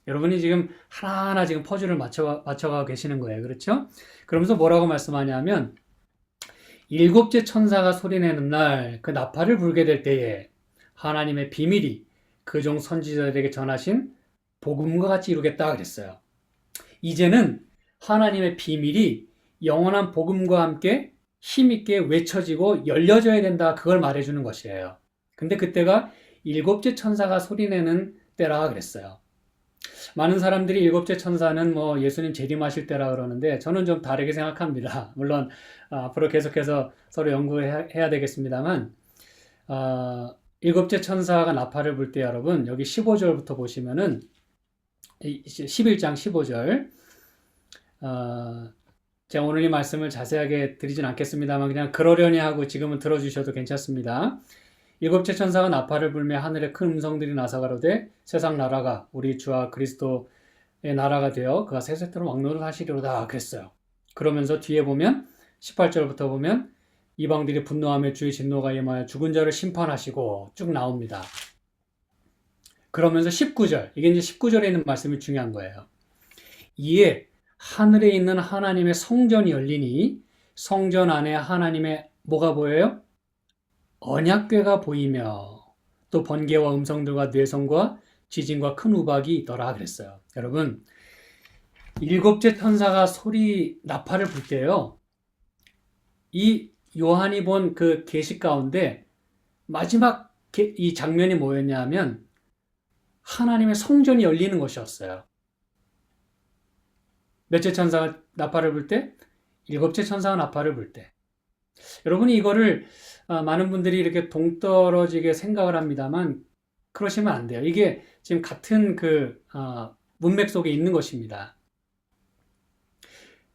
여러분이 지금 하나하나 지금 퍼즐을 맞춰가고 계시는 거예요. 그렇죠? 그러면서 뭐라고 말씀하냐면, 일곱째 천사가 소리내는 날, 그 나팔을 불게 될 때에 하나님의 비밀이 그 종 선지자들에게 전하신 복음과 같이 이루겠다 그랬어요. 이제는 하나님의 비밀이 영원한 복음과 함께 힘있게 외쳐지고 열려져야 된다. 그걸 말해주는 것이에요. 근데 그때가 일곱째 천사가 소리내는 때라 그랬어요. 많은 사람들이 일곱째 천사는 뭐 예수님 재림하실 때라 그러는데 저는 좀 다르게 생각합니다. 물론 앞으로 계속해서 서로 연구해야 되겠습니다만 일곱째 천사가 나팔을 불 때 여러분 여기 15절부터 보시면은 11장 15절 제가 오늘 이 말씀을 자세하게 드리진 않겠습니다만 그냥 그러려니 하고 지금은 들어주셔도 괜찮습니다. 일곱째 천사가 나팔을 불며 하늘에 큰 음성들이 나서 가로되 세상 나라가 우리 주와 그리스도의 나라가 되어 그가 세세토록 왕노를 하시리로다 그랬어요. 그러면서 뒤에 보면 18절부터 보면 이방들이 분노하며 주의 진노가 임하여 죽은 자를 심판하시고 쭉 나옵니다. 그러면서 19절, 이게 이제 19절에 있는 말씀이 중요한 거예요. 이에 하늘에 있는 하나님의 성전이 열리니 성전 안에 하나님의 뭐가 보여요? 언약궤가 보이며 또 번개와 음성들과 뇌성과 지진과 큰 우박이 있더라 그랬어요. 여러분, 일곱째 천사가 소리 나팔을 불 때요. 이 요한이 본 그 계시 가운데 마지막 이 장면이 뭐였냐면 하나님의 성전이 열리는 것이었어요. 몇째 천사가 나팔을 불 때? 일곱째 천사가 나팔을 불 때. 여러분이 이거를 많은 분들이 이렇게 동떨어지게 생각을 합니다만 그러시면 안 돼요. 이게 지금 같은 문맥 속에 있는 것입니다.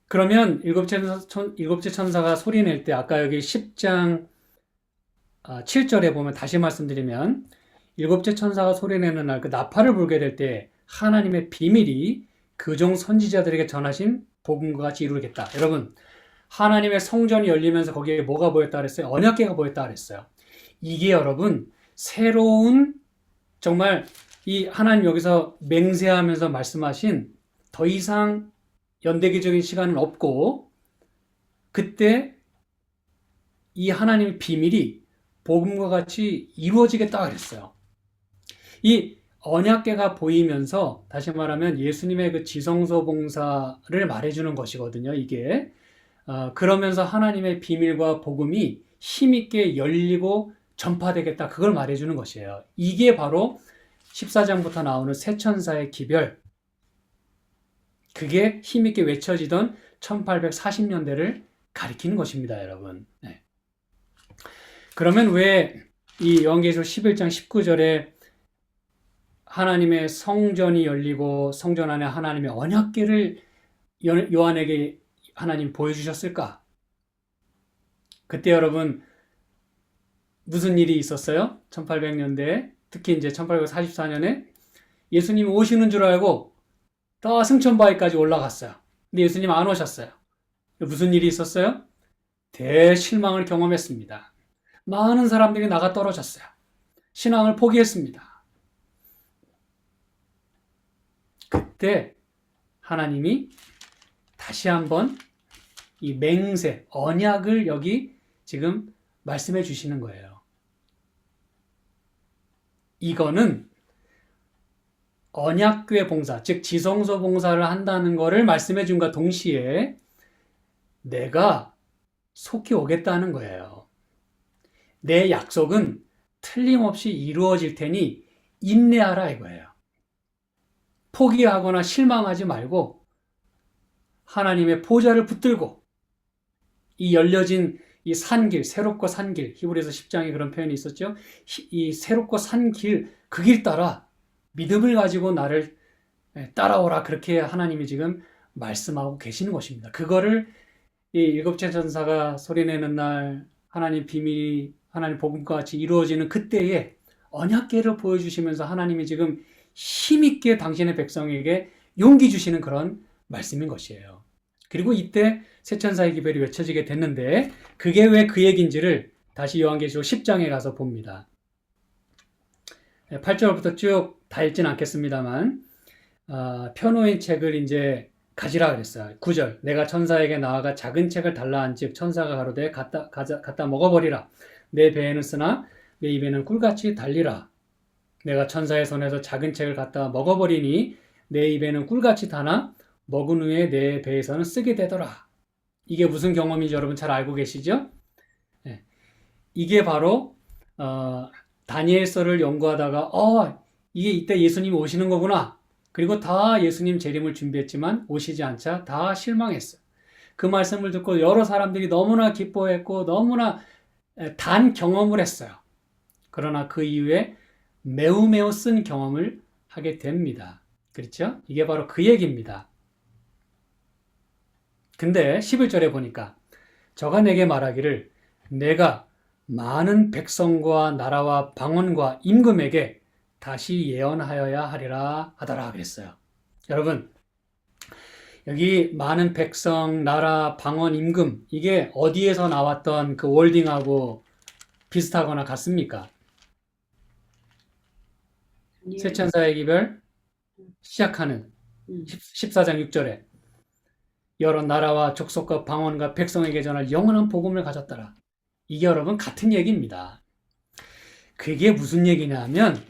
그러면 일곱째 천사가 소리 낼 때 아까 여기 10장 7절에 보면 다시 말씀드리면 일곱째 천사가 소리 내는 날 그 나팔을 불게 될 때 하나님의 비밀이 그종 선지자들에게 전하신 복음과 같이 이루겠다. 여러분, 하나님의 성전이 열리면서 거기에 뭐가 보였다 그랬어요? 언약궤가 보였다 그랬어요. 이게 여러분 새로운 정말 이 하나님 여기서 맹세하면서 말씀하신 더 이상 연대기적인 시간은 없고 그때 이 하나님의 비밀이 복음과 같이 이루어지겠다 그랬어요. 이 언약궤가 보이면서 다시 말하면 예수님의 그 지성소 봉사를 말해주는 것이거든요. 이게 그러면서 하나님의 비밀과 복음이 힘있게 열리고 전파되겠다. 그걸 말해주는 것이에요. 이게 바로 14장부터 나오는 새 천사의 기별. 그게 힘있게 외쳐지던 1840년대를 가리키는 것입니다, 여러분. 네. 그러면 왜 이 요한계시록 11장 19절에 하나님의 성전이 열리고 성전 안에 하나님의 언약궤를 요한에게 하나님 보여주셨을까? 그때 여러분 무슨 일이 있었어요? 1800년대에 특히 이제 1844년에 예수님이 오시는 줄 알고 다 승천바위까지 올라갔어요. 근데 예수님 안 오셨어요. 무슨 일이 있었어요? 대실망을 경험했습니다. 많은 사람들이 나가 떨어졌어요. 신앙을 포기했습니다. 그때 하나님이 다시 한번 이 맹세, 언약을 여기 지금 말씀해 주시는 거예요. 이거는 언약궤 봉사, 즉 지성소 봉사를 한다는 것을 말씀해 준과 동시에 내가 속히 오겠다는 거예요. 내 약속은 틀림없이 이루어질 테니 인내하라 이거예요. 포기하거나 실망하지 말고 하나님의 보좌를 붙들고 이 열려진 이 산길, 새롭고 산길, 히브리서 10장에 그런 표현이 있었죠. 이 새롭고 산길, 그 길 따라 믿음을 가지고 나를 따라오라. 그렇게 하나님이 지금 말씀하고 계시는 것입니다. 그거를 이 일곱째 천사가 소리내는 날 하나님 비밀이 하나님 복음과 같이 이루어지는 그때에 언약궤를 보여주시면서 하나님이 지금 힘있게 당신의 백성에게 용기 주시는 그런 말씀인 것이에요. 그리고 이때 새 천사의 기별이 외쳐지게 됐는데 그게 왜 그 얘기인지를 다시 요한계시록 10장에 가서 봅니다. 8절부터 쭉 다 읽진 않겠습니다만 펴놓은 책을 이제 가지라 그랬어요. 9절 내가 천사에게 나아가 작은 책을 달라 한즉 천사가 가로되 갖다 먹어버리라. 내 배에는 쓰나 내 입에는 꿀같이 달리라. 내가 천사의 손에서 작은 책을 갖다 먹어버리니 내 입에는 꿀같이 다나 먹은 후에 내 배에서는 쓰게 되더라. 이게 무슨 경험인지 여러분 잘 알고 계시죠? 네. 이게 바로 다니엘서를 연구하다가 이게 이때 예수님이 오시는 거구나. 그리고 다 예수님 재림을 준비했지만 오시지 않자 다 실망했어요. 그 말씀을 듣고 여러 사람들이 너무나 기뻐했고 너무나 단 경험을 했어요. 그러나 그 이후에 매우 쓴 경험을 하게 됩니다. 그렇죠? 이게 바로 그 얘기입니다. 근데 11절에 보니까 저가 내게 말하기를 내가 많은 백성과 나라와 방언과 임금에게 다시 예언하여야 하리라 하더라 그랬어요. 여러분 여기 많은 백성, 나라, 방언, 임금 이게 어디에서 나왔던 그 월딩하고 비슷하거나 같습니까? 새 천사의 기별 시작하는 14장 6절에 여러 나라와 족속과 방언과 백성에게 전할 영원한 복음을 가졌더라. 이게 여러분 같은 얘기입니다. 그게 무슨 얘기냐면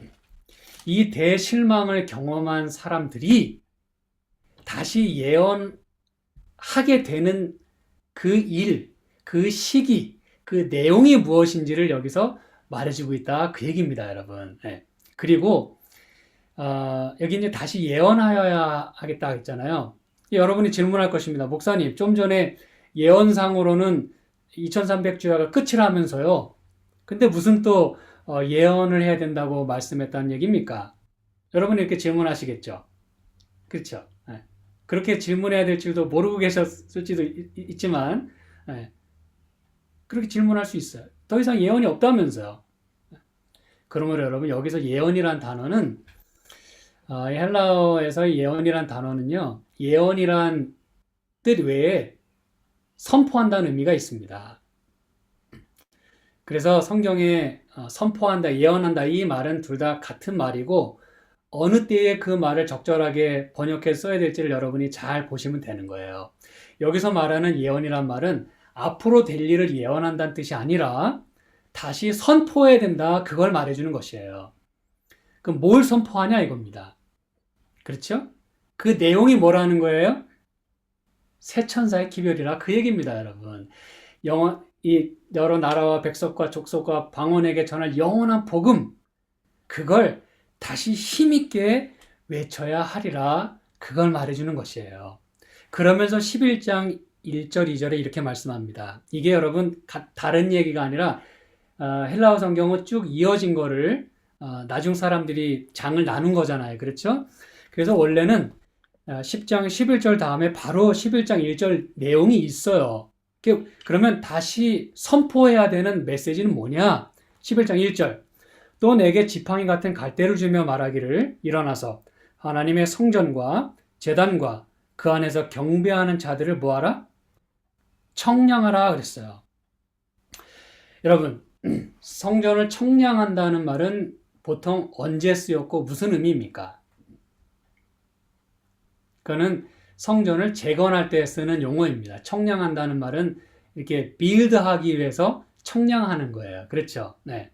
이 대실망을 경험한 사람들이 다시 예언하게 되는 그 일, 그 시기, 그 내용이 무엇인지를 여기서 말해주고 있다. 그 얘기입니다, 여러분. 예. 그리고 여기 이제 다시 예언하여야 하겠다 했잖아요. 여러분이 질문할 것입니다. 목사님, 좀 전에 예언상으로는 2300주야가 끝이라면서요. 근데 무슨 또 예언을 해야 된다고 말씀했다는 얘기입니까? 여러분이 이렇게 질문하시겠죠. 그렇죠. 예. 그렇게 질문해야 될 줄도 모르고 계셨을지도 있지만 예. 그렇게 질문할 수 있어요. 더 이상 예언이 없다면서요. 그러므로 여러분 여기서 예언이란 단어는 헬라어에서 예언이란 단어는요. 예언이란 뜻 외에 선포한다는 의미가 있습니다. 그래서 성경에 선포한다, 예언한다 이 말은 둘 다 같은 말이고 어느 때에 그 말을 적절하게 번역해서 써야 될지를 여러분이 잘 보시면 되는 거예요. 여기서 말하는 예언이란 말은 앞으로 될 일을 예언한다는 뜻이 아니라 다시 선포해야 된다. 그걸 말해주는 것이에요. 그럼 뭘 선포하냐 이겁니다. 그렇죠? 그 내용이 뭐라는 거예요? 새 천사의 기별이라 그 얘기입니다, 여러분. 이 여러 나라와 백성과 족속과 방언에게 전할 영원한 복음, 그걸 다시 힘있게 외쳐야 하리라. 그걸 말해주는 것이에요. 그러면서 11장 1절, 2절에 이렇게 말씀합니다. 이게 여러분 다른 얘기가 아니라 헬라어 성경은 쭉 이어진 거를 나중 사람들이 장을 나눈 거잖아요. 그렇죠? 그래서 원래는 10장 11절 다음에 바로 11장 1절 내용이 있어요. 그러면 다시 선포해야 되는 메시지는 뭐냐? 11장 1절. 또 내게 지팡이 같은 갈대를 주며 말하기를 일어나서 하나님의 성전과 제단과 그 안에서 경배하는 자들을 뭐하라? 청량하라 그랬어요. 여러분, 성전을 청량한다는 말은 보통 언제 쓰였고 무슨 의미입니까? 그거는 성전을 재건할 때 쓰는 용어입니다. 청량한다는 말은 이렇게 빌드하기 위해서 청량하는 거예요. 그렇죠? 네.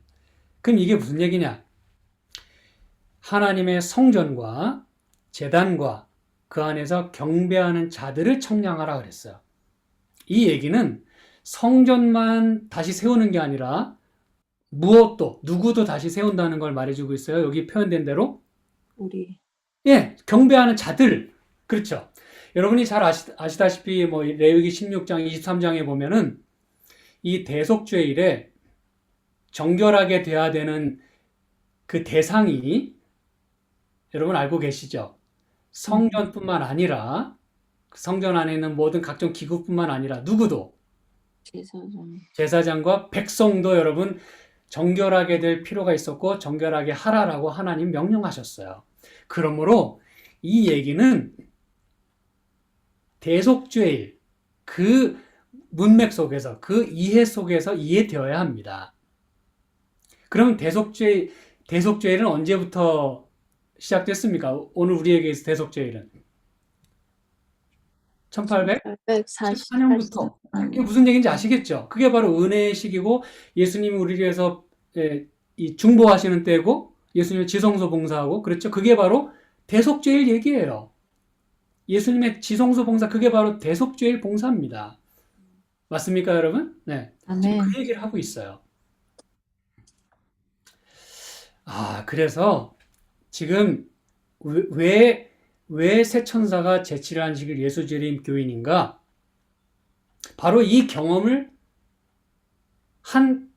그럼 이게 무슨 얘기냐? 하나님의 성전과 제단과 그 안에서 경배하는 자들을 청량하라 그랬어요. 이 얘기는 성전만 다시 세우는 게 아니라 무엇도 누구도 다시 세운다는 걸 말해주고 있어요. 여기 표현된 대로 우리. 예, 경배하는 자들. 그렇죠. 여러분이 잘 아시다시피 뭐 레위기 16장, 23장에 보면은 이 대속죄일에 정결하게 돼야 되는 그 대상이 여러분 알고 계시죠? 성전뿐만 아니라 성전 안에 있는 모든 각종 기구뿐만 아니라 누구도 제사장과 백성도 여러분 정결하게 될 필요가 있었고 정결하게 하라라고 하나님 명령하셨어요. 그러므로 이 얘기는 대속죄일 그 문맥 속에서 그 이해 속에서 이해되어야 합니다. 그러면 대속죄일은 언제부터 시작됐습니까? 오늘 우리에게 있어 대속죄일은 1844년부터. 이게 무슨 얘기인지 아시겠죠? 그게 바로 은혜의 시기고 예수님이 우리를 위해서 이 중보하시는 때고 예수님의 지성소 봉사하고 그렇죠? 그게 바로 대속죄일 얘기예요. 예수님의 지성소 봉사 그게 바로 대속죄일 봉사입니다. 맞습니까, 여러분? 네. 지금 그 얘기를 하고 있어요. 그래서 지금 왜 새 천사가 제치를 안식일 예수재림 교인인가? 바로 이 경험을 한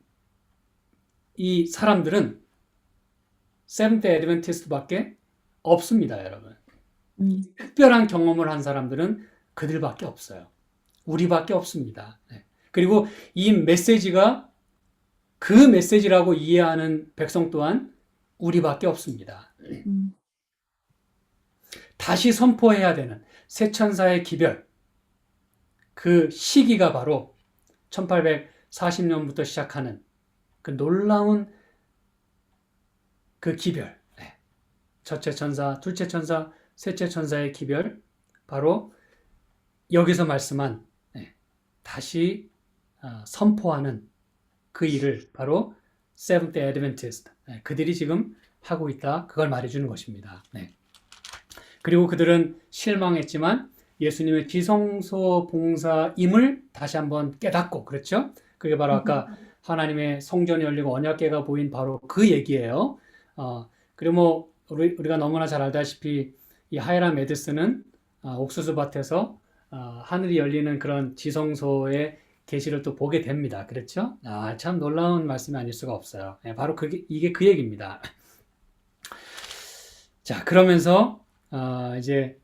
이 사람들은 세븐트 애드벤티스트밖에 없습니다, 여러분. 특별한 경험을 한 사람들은 그들밖에 없어요. 우리밖에 없습니다. 네. 그리고 이 메시지가 그 메시지라고 이해하는 백성 또한 우리밖에 없습니다. 다시 선포해야 되는 새 천사의 기별, 그 시기가 바로 1840년부터 시작하는 그 놀라운 그 기별, 첫째 천사, 둘째 천사, 셋째 천사의 기별, 바로 여기서 말씀한 다시 선포하는 그 일을 바로 세븐트 애드벤티스트, 그들이 지금 하고 있다. 그걸 말해주는 것입니다. 네. 그리고 그들은 실망했지만 예수님의 지성소 봉사임을 다시 한번 깨닫고, 그렇죠? 그게 바로 아까 하나님의 성전이 열리고 언약궤가 보인 바로 그 얘기예요. 그리고 뭐 우리가 너무나 잘 알다시피 이 하이람 에드스는 옥수수 밭에서 하늘이 열리는 그런 지성소의 계시를 또 보게 됩니다. 그렇죠? 참 놀라운 말씀이 아닐 수가 없어요. 바로 이게 그 얘기입니다. 자, 그러면서 이제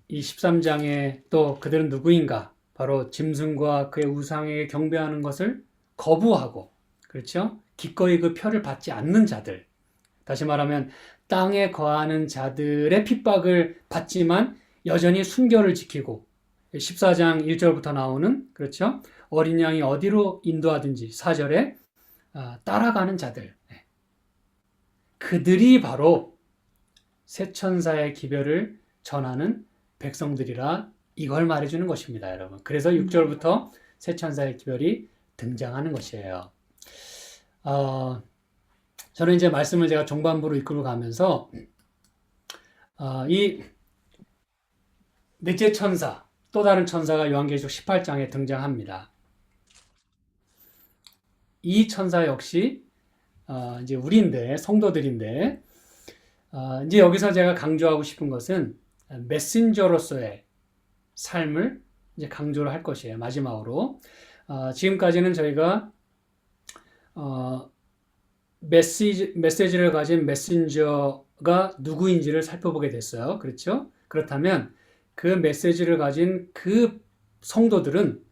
이 13장에 또 그들은 누구인가? 바로 짐승과 그의 우상에게 경배하는 것을 거부하고, 그렇죠? 기꺼이 그 표를 받지 않는 자들. 다시 말하면 땅에 거하는 자들의 핍박을 받지만 여전히 순결을 지키고 14장 1절부터 나오는, 그렇죠? 어린 양이 어디로 인도하든지 4절에 따라가는 자들. 그들이 바로 새 천사의 기별을 전하는 백성들이라 이걸 말해주는 것입니다, 여러분. 그래서 6절부터 새 천사의 기별이 등장하는 것이에요. 저는 이제 말씀을 제가 종반부로 이끌고 가면서 이 넷째 천사, 또 다른 천사가 요한계시록 18장에 등장합니다. 이 천사 역시 이제 우리인데, 성도들인데, 이제 여기서 제가 강조하고 싶은 것은 메신저로서의 삶을 이제 강조를 할 것이에요. 마지막으로. 지금까지는 저희가 메시지를 가진 메신저가 누구인지를 살펴보게 됐어요. 그렇죠? 그렇다면 그 메시지를 가진 그 성도들은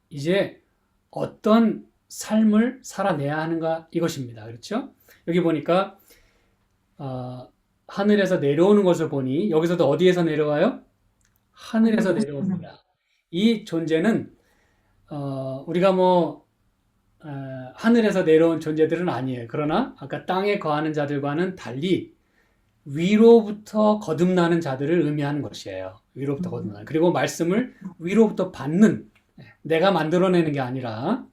이제 어떤 삶을 살아내야 하는가 이것입니다. 그렇죠? 여기 보니까 하늘에서 내려오는 것을 보니 여기서도 어디에서 내려와요? 하늘에서 내려옵니다. 이 존재는 우리가 뭐 하늘에서 내려온 존재들은 아니에요. 그러나 아까 땅에 거하는 자들과는 달리 위로부터 거듭나는 자들을 의미하는 것이에요. 위로부터 거듭나는. 그리고 말씀을 위로부터 받는, 내가 만들어내는 게 아니라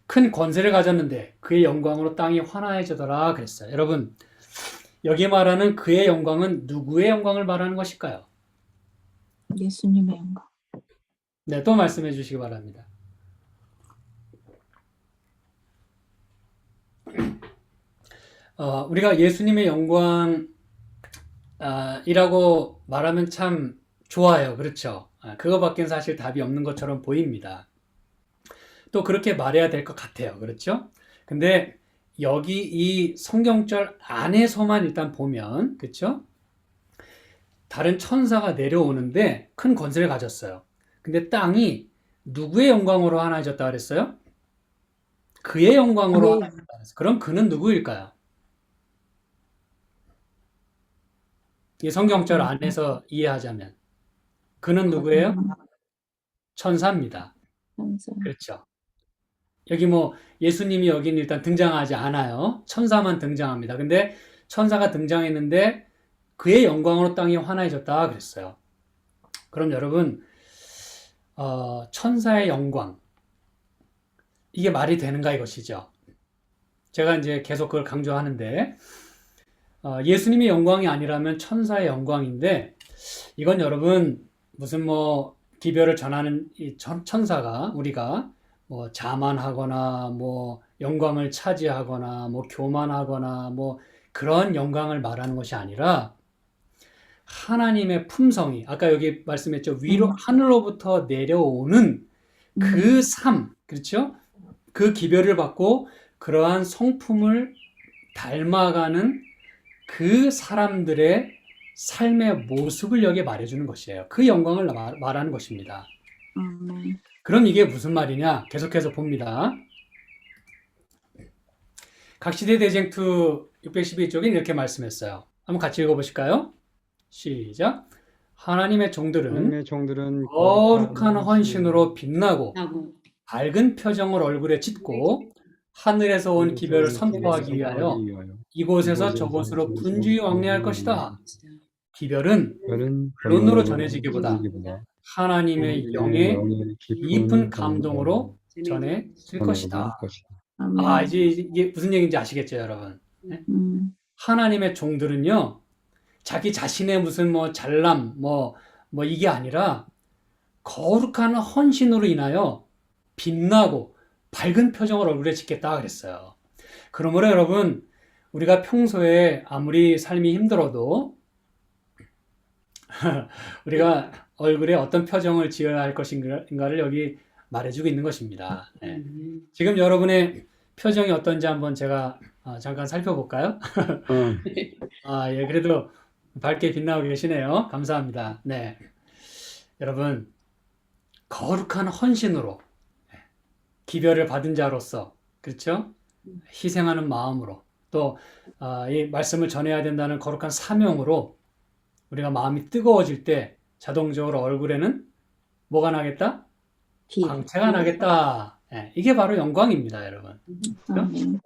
큰 권세를 가졌는데 그의 영광으로 땅이 환화해지더라 그랬어요. 여러분, 여기 말하는 그의 영광은 누구의 영광을 말하는 것일까요? 예수님의 영광. 네, 또 말씀해 주시기 바랍니다. 우리가 예수님의 영광이라고 말하면 참 좋아요. 그렇죠? 그거밖엔 사실 답이 없는 것처럼 보입니다. 또 그렇게 말해야 될 것 같아요. 그렇죠? 근데 여기 이 성경절 안에서만 일단 보면, 그렇죠? 다른 천사가 내려오는데 큰 권세를 가졌어요. 근데 땅이 누구의 영광으로 하나해졌다 그랬어요? 그의 영광으로 하나해졌다 그랬어요. 그럼 그는 누구일까요? 이 성경절 안에서 이해하자면 그는 누구예요? 천사입니다. 천사. 그렇죠. 여기 뭐 예수님이 여기는 일단 등장하지 않아요. 천사만 등장합니다. 근데 천사가 등장했는데 그의 영광으로 땅이 환해졌다 그랬어요. 그럼 여러분, 천사의 영광, 이게 말이 되는가 이것이죠. 제가 이제 계속 그걸 강조하는데, 예수님의 영광이 아니라면 천사의 영광인데, 이건 여러분 무슨 뭐 기별을 전하는 이 천사가 우리가 뭐 자만하거나 뭐 영광을 차지하거나 뭐 교만하거나 뭐 그런 영광을 말하는 것이 아니라 하나님의 품성이, 아까 여기 말씀했죠. 위로 하늘로부터 내려오는 그 삶, 그렇죠? 그 기별을 받고 그러한 성품을 닮아가는 그 사람들의 삶의 모습을 여기에 말해주는 것이에요. 그 영광을 말하는 것입니다. 그럼 이게 무슨 말이냐? 계속해서 봅니다. 각시대 대쟁투 612쪽에 이렇게 말씀했어요. 한번 같이 읽어보실까요? 시작. 하나님의 종들은 거룩한 헌신으로 빛나고 밝은 표정을 얼굴에 짓고 하늘에서 온 기별을 선포하기 위하여 이곳에서 저곳으로 분주히 왕래할 것이다. 기별은論으로 전해지기보다 하나님의 영의 깊은 감동으로 전해질 것이다. 이제 이게 무슨 얘기인지 아시겠죠, 여러분? 하나님의 종들은요, 자기 자신의 무슨 뭐 잘남, 뭐 이게 아니라 거룩한 헌신으로 인하여 빛나고 밝은 표정을 얼굴에 짓겠다 그랬어요. 그러므로 여러분, 우리가 평소에 아무리 삶이 힘들어도 우리가 얼굴에 어떤 표정을 지어야 할 것인가를 여기 말해주고 있는 것입니다. 네. 지금 여러분의 표정이 어떤지 한번 제가 잠깐 살펴볼까요? 예, 그래도 밝게 빛나고 계시네요. 감사합니다. 네. 여러분, 거룩한 헌신으로 기별을 받은 자로서, 그렇죠? 희생하는 마음으로, 또, 이 말씀을 전해야 된다는 거룩한 사명으로 우리가 마음이 뜨거워질 때 자동적으로 얼굴에는 뭐가 나겠다? 빛. 광채가 나겠다. 예, 이게 바로 영광입니다, 여러분. 아멘.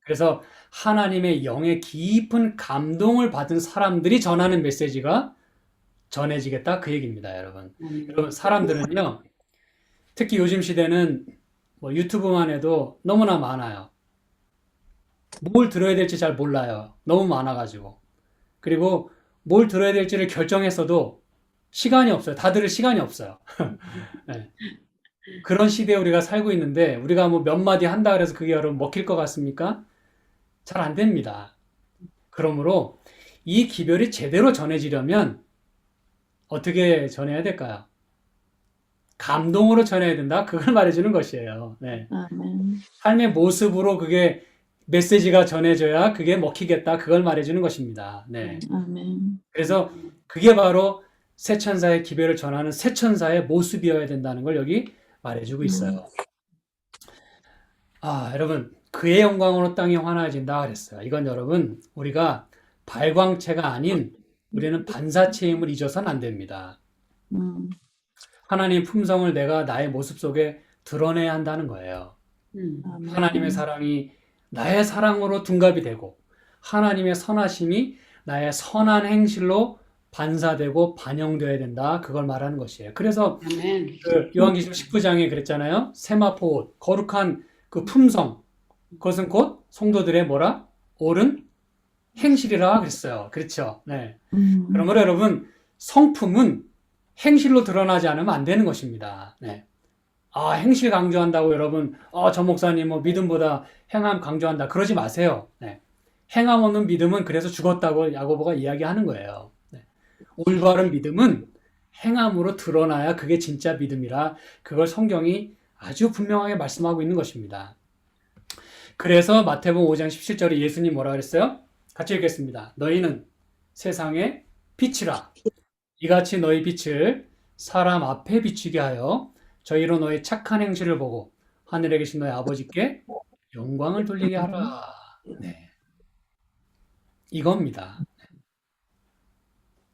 그래서 하나님의 영의 깊은 감동을 받은 사람들이 전하는 메시지가 전해지겠다 그 얘기입니다, 여러분. 여러분, 사람들은요, 특히 요즘 시대는 뭐 유튜브만 해도 너무나 많아요. 뭘 들어야 될지 잘 몰라요. 너무 많아가지고. 그리고 뭘 들어야 될지를 결정했어도 시간이 없어요. 다 들을 시간이 없어요. 네. 그런 시대에 우리가 살고 있는데 우리가 뭐 몇 마디 한다 그래서 그게 여러분 먹힐 것 같습니까? 잘 안 됩니다. 그러므로 이 기별이 제대로 전해지려면 어떻게 전해야 될까요? 감동으로 전해야 된다. 그걸 말해주는 것이에요. 네. 아멘. 삶의 모습으로 그게 메시지가 전해져야 그게 먹히겠다. 그걸 말해주는 것입니다. 네. 아멘. 그래서 그게 바로 새 천사의 기별을 전하는 새 천사의 모습이어야 된다는 걸 여기 말해주고 있어요. 여러분, 그의 영광으로 땅이 환해진다 그랬어요. 이건 여러분, 우리가 발광체가 아닌 우리는 반사체임을 잊어서는 안 됩니다. 하나님 품성을 내가 나의 모습 속에 드러내야 한다는 거예요. 아멘. 하나님의 사랑이 나의 사랑으로 둔갑이 되고 하나님의 선하심이 나의 선한 행실로 반사되고 반영되어야 된다. 그걸 말하는 것이에요. 그래서 그 요한계시록 19장에 그랬잖아요. 세마포 옷, 거룩한 그 품성, 그것은 곧 성도들의 뭐라? 옳은 행실이라 그랬어요. 그렇죠? 네. 그러므로 여러분, 성품은 행실로 드러나지 않으면 안 되는 것입니다. 네. 행실 강조한다고 여러분, 저 목사님 뭐 믿음보다 행함 강조한다. 그러지 마세요. 네. 행함 없는 믿음은 그래서 죽었다고 야고보가 이야기하는 거예요. 네. 올바른 믿음은 행함으로 드러나야 그게 진짜 믿음이라 그걸 성경이 아주 분명하게 말씀하고 있는 것입니다. 그래서 마태복음 5장 17절에 예수님 뭐라 그랬어요? 같이 읽겠습니다. 너희는 세상의 빛이라. 이같이 너희 빛을 사람 앞에 비추게 하여 저희로 너희 착한 행실을 보고 하늘에 계신 너희 아버지께 영광을 돌리게 하라. 네. 이겁니다.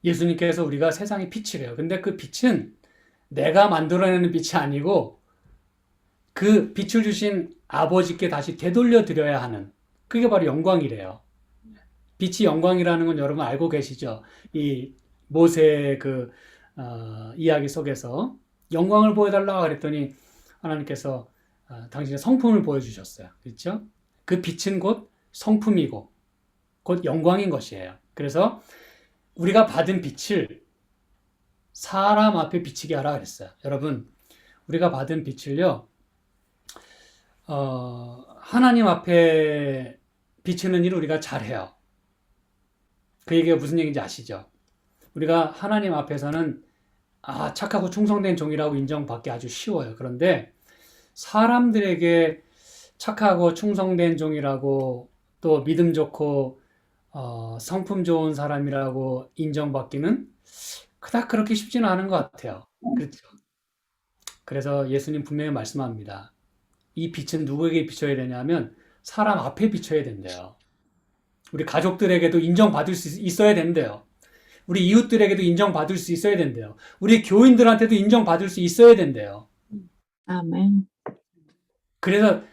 예수님께서 우리가 세상의 빛이래요. 근데 그 빛은 내가 만들어내는 빛이 아니고 그 빛을 주신 아버지께 다시 되돌려 드려야 하는, 그게 바로 영광이래요. 빛이 영광이라는 건 여러분 알고 계시죠? 이 모세의 그 이야기 속에서 영광을 보여달라 그랬더니 하나님께서 당신의 성품을 보여주셨어요. 그렇죠? 그 빛은 곧 성품이고 곧 영광인 것이에요. 그래서 우리가 받은 빛을 사람 앞에 비치게 하라 그랬어요. 여러분, 우리가 받은 빛을요, 하나님 앞에 비추는 일을 우리가 잘해요. 그 얘기가 무슨 얘기인지 아시죠? 우리가 하나님 앞에서는 착하고 충성된 종이라고 인정받기 아주 쉬워요. 그런데 사람들에게 착하고 충성된 종이라고 또 믿음 좋고 성품 좋은 사람이라고 인정받기는 그닥 그렇게 쉽지는 않은 것 같아요. 그렇죠? 그래서 예수님 분명히 말씀합니다. 이 빛은 누구에게 비춰야 되냐면 사람 앞에 비춰야 된대요. 우리 가족들에게도 인정받을 수 있어야 된대요. 우리 이웃들에게도 인정받을 수 있어야 된대요. 우리 교인들한테도 인정받을 수 있어야 된대요. 아멘. 그래서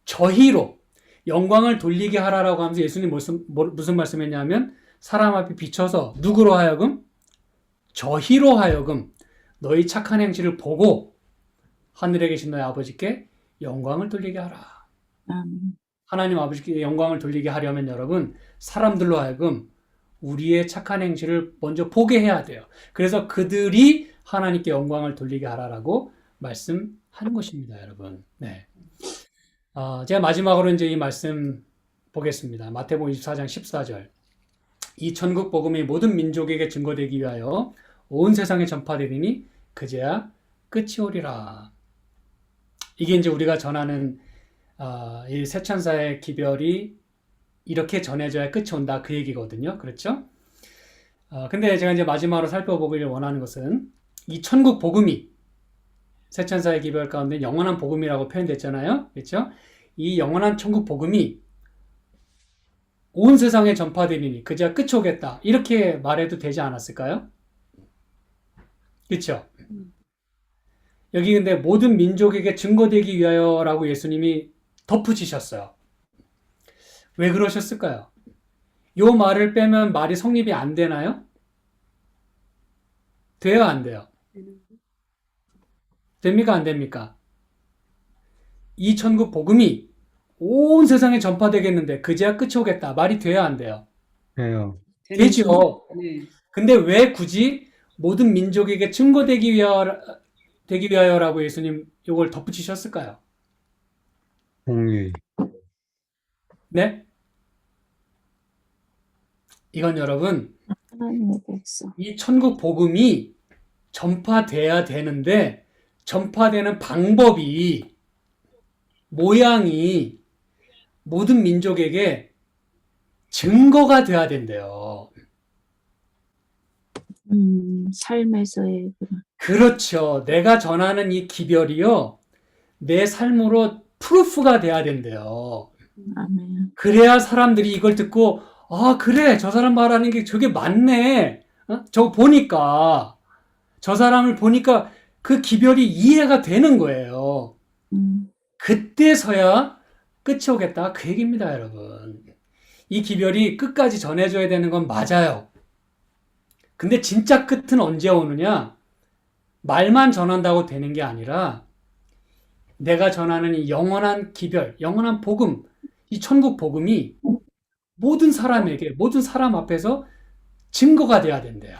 저희로 영광을 돌리게 하라라고 하면서 예수님 무슨 말씀했냐면 사람 앞에 비춰서 누구로 하여금? 저희로 하여금 너희 착한 행실을 보고 하늘에 계신 너희 아버지께 영광을 돌리게 하라. 아멘. 하나님 아버지께 영광을 돌리게 하려면 여러분 사람들로 하여금 우리의 착한 행실을 먼저 보게 해야 돼요. 그래서 그들이 하나님께 영광을 돌리게 하라라고 말씀하는 것입니다, 여러분. 네. 제가 마지막으로 이제 이 말씀 보겠습니다. 마태복음 24장 14절. 이 천국 복음이 모든 민족에게 증거되기 위하여 온 세상에 전파되리니 그제야 끝이 오리라. 이게 이제 우리가 전하는 이 새천사의 기별이 이렇게 전해져야 끝이 온다 그 얘기거든요. 그렇죠? 근데 제가 이제 마지막으로 살펴보길 원하는 것은 이 천국 복음이 새천사의 기별 가운데 영원한 복음이라고 표현됐잖아요. 그렇죠? 이 영원한 천국 복음이 온 세상에 전파되리니 그제야 끝이 오겠다. 이렇게 말해도 되지 않았을까요? 그렇죠? 여기 근데 모든 민족에게 증거되기 위하여라고 예수님이 덧붙이셨어요. 왜 그러셨을까요? 요 말을 빼면 말이 성립이 안 되나요? 돼요, 안 돼요? 됩니까, 안 됩니까? 이 천국 복음이 온 세상에 전파되겠는데 그제야 끝이 오겠다. 말이 돼야 안 돼요? 돼요. 되죠. 네. 근데 왜 굳이 모든 민족에게 증거되기 위하여라고 예수님 이걸 덧붙이셨을까요? 공의. 네? 이건 여러분, 하나님의 백성. 이 천국 복음이 전파돼야 되는데 전파되는 방법이 모양이 모든 민족에게 증거가 돼야 된대요. 삶에서의 그런. 그렇죠. 내가 전하는 이 기별이요. 내 삶으로 프루프가 돼야 된대요. 아멘. 그래야 사람들이 이걸 듣고 그래. 저 사람 말하는 게 저게 맞네. 저거 보니까 저 사람을 보니까 그 기별이 이해가 되는 거예요. 그때서야 끝이 오겠다. 그 얘기입니다, 여러분. 이 기별이 끝까지 전해줘야 되는 건 맞아요. 근데 진짜 끝은 언제 오느냐? 말만 전한다고 되는 게 아니라 내가 전하는 이 영원한 기별, 영원한 복음, 이 천국 복음이 모든 사람에게, 모든 사람 앞에서 증거가 돼야 된대요.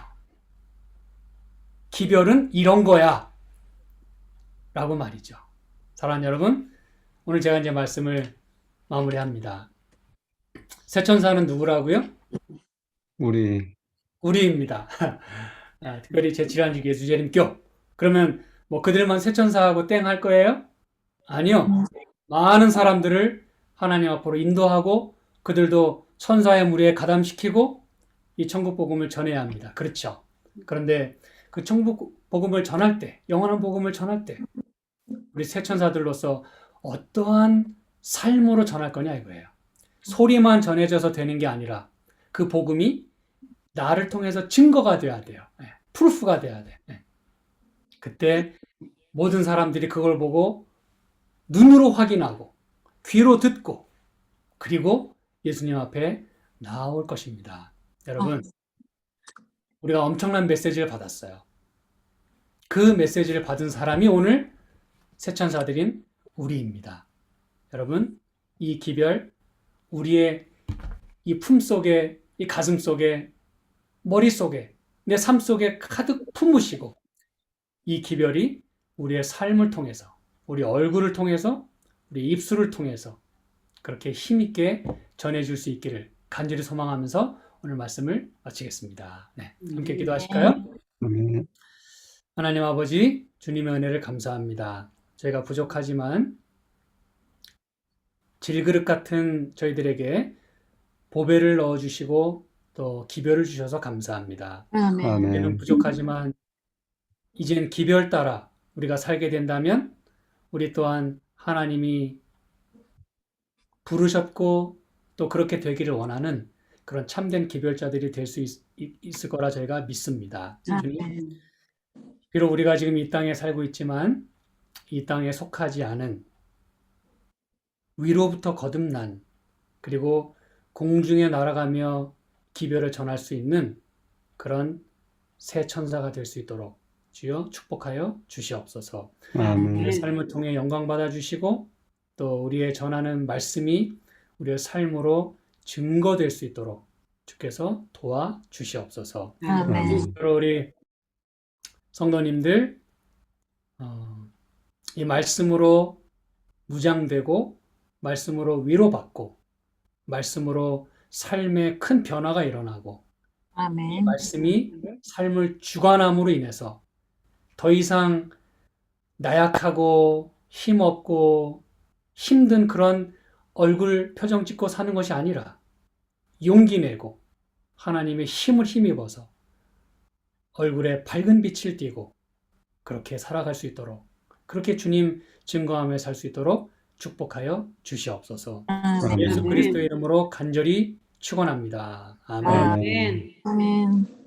기별은 이런 거야. 라고 말이죠. 사랑하는 여러분, 오늘 제가 이제 말씀을 마무리합니다. 새천사는 누구라고요? 우리입니다. 특별히 제7한직 예수재림교. 그러면 뭐 그들만 새천사하고 땡 할 거예요? 아니요. 많은 사람들을 하나님 앞으로 인도하고 그들도 천사의 무리에 가담시키고 이 천국 복음을 전해야 합니다. 그렇죠. 그런데 그 천국 복음을 전할 때, 영원한 복음을 전할 때 우리 새천사들로서 어떠한 삶으로 전할 거냐 이거예요. 소리만 전해져서 되는 게 아니라 그 복음이 나를 통해서 증거가 돼야 돼요. 프루프가 돼야 돼. 그때 모든 사람들이 그걸 보고 눈으로 확인하고 귀로 듣고 그리고 예수님 앞에 나올 것입니다. 여러분, 우리가 엄청난 메시지를 받았어요. 그 메시지를 받은 사람이 오늘 새천사들인 우리입니다. 여러분, 이 기별, 우리의 이 품속에, 이 가슴속에, 머릿속에, 내 삶 속에 가득 품으시고 이 기별이 우리의 삶을 통해서, 우리 얼굴을 통해서, 우리 입술을 통해서 그렇게 힘있게 전해줄 수 있기를 간절히 소망하면서 오늘 말씀을 마치겠습니다. 네, 함께 기도하실까요? 하나님 아버지, 주님의 은혜를 감사합니다. 저희가 부족하지만 질그릇 같은 저희들에게 보배를 넣어주시고 또 기별을 주셔서 감사합니다. 아멘. 우리는 부족하지만 이젠 기별 따라 우리가 살게 된다면 우리 또한 하나님이 부르셨고 또 그렇게 되기를 원하는 그런 참된 기별자들이 될 수 있을 거라 저희가 믿습니다. 주님, 비록 우리가 지금 이 땅에 살고 있지만 이 땅에 속하지 않은 위로부터 거듭난 그리고 공중에 날아가며 기별을 전할 수 있는 그런 새 천사가 될 수 있도록 주여 축복하여 주시옵소서. 우리의 삶을 통해 영광 받아 주시고 또 우리의 전하는 말씀이 우리의 삶으로 증거될 수 있도록 주께서 도와주시옵소서. 아멘. 그리고 우리 성도님들 이 말씀으로 무장되고 말씀으로 위로받고 말씀으로 삶에 큰 변화가 일어나고 아멘. 말씀이 삶을 주관함으로 인해서 더 이상 나약하고 힘없고 힘든 그런 얼굴 표정 찍고 사는 것이 아니라 용기 내고 하나님의 힘을 힘입어서 얼굴에 밝은 빛을 띠고 그렇게 살아갈 수 있도록 그렇게 주님 증거하며 살 수 있도록 축복하여 주시옵소서. 아멘. 예수 그리스도의 이름으로 간절히 축원합니다. 아멘. 아멘. 아멘.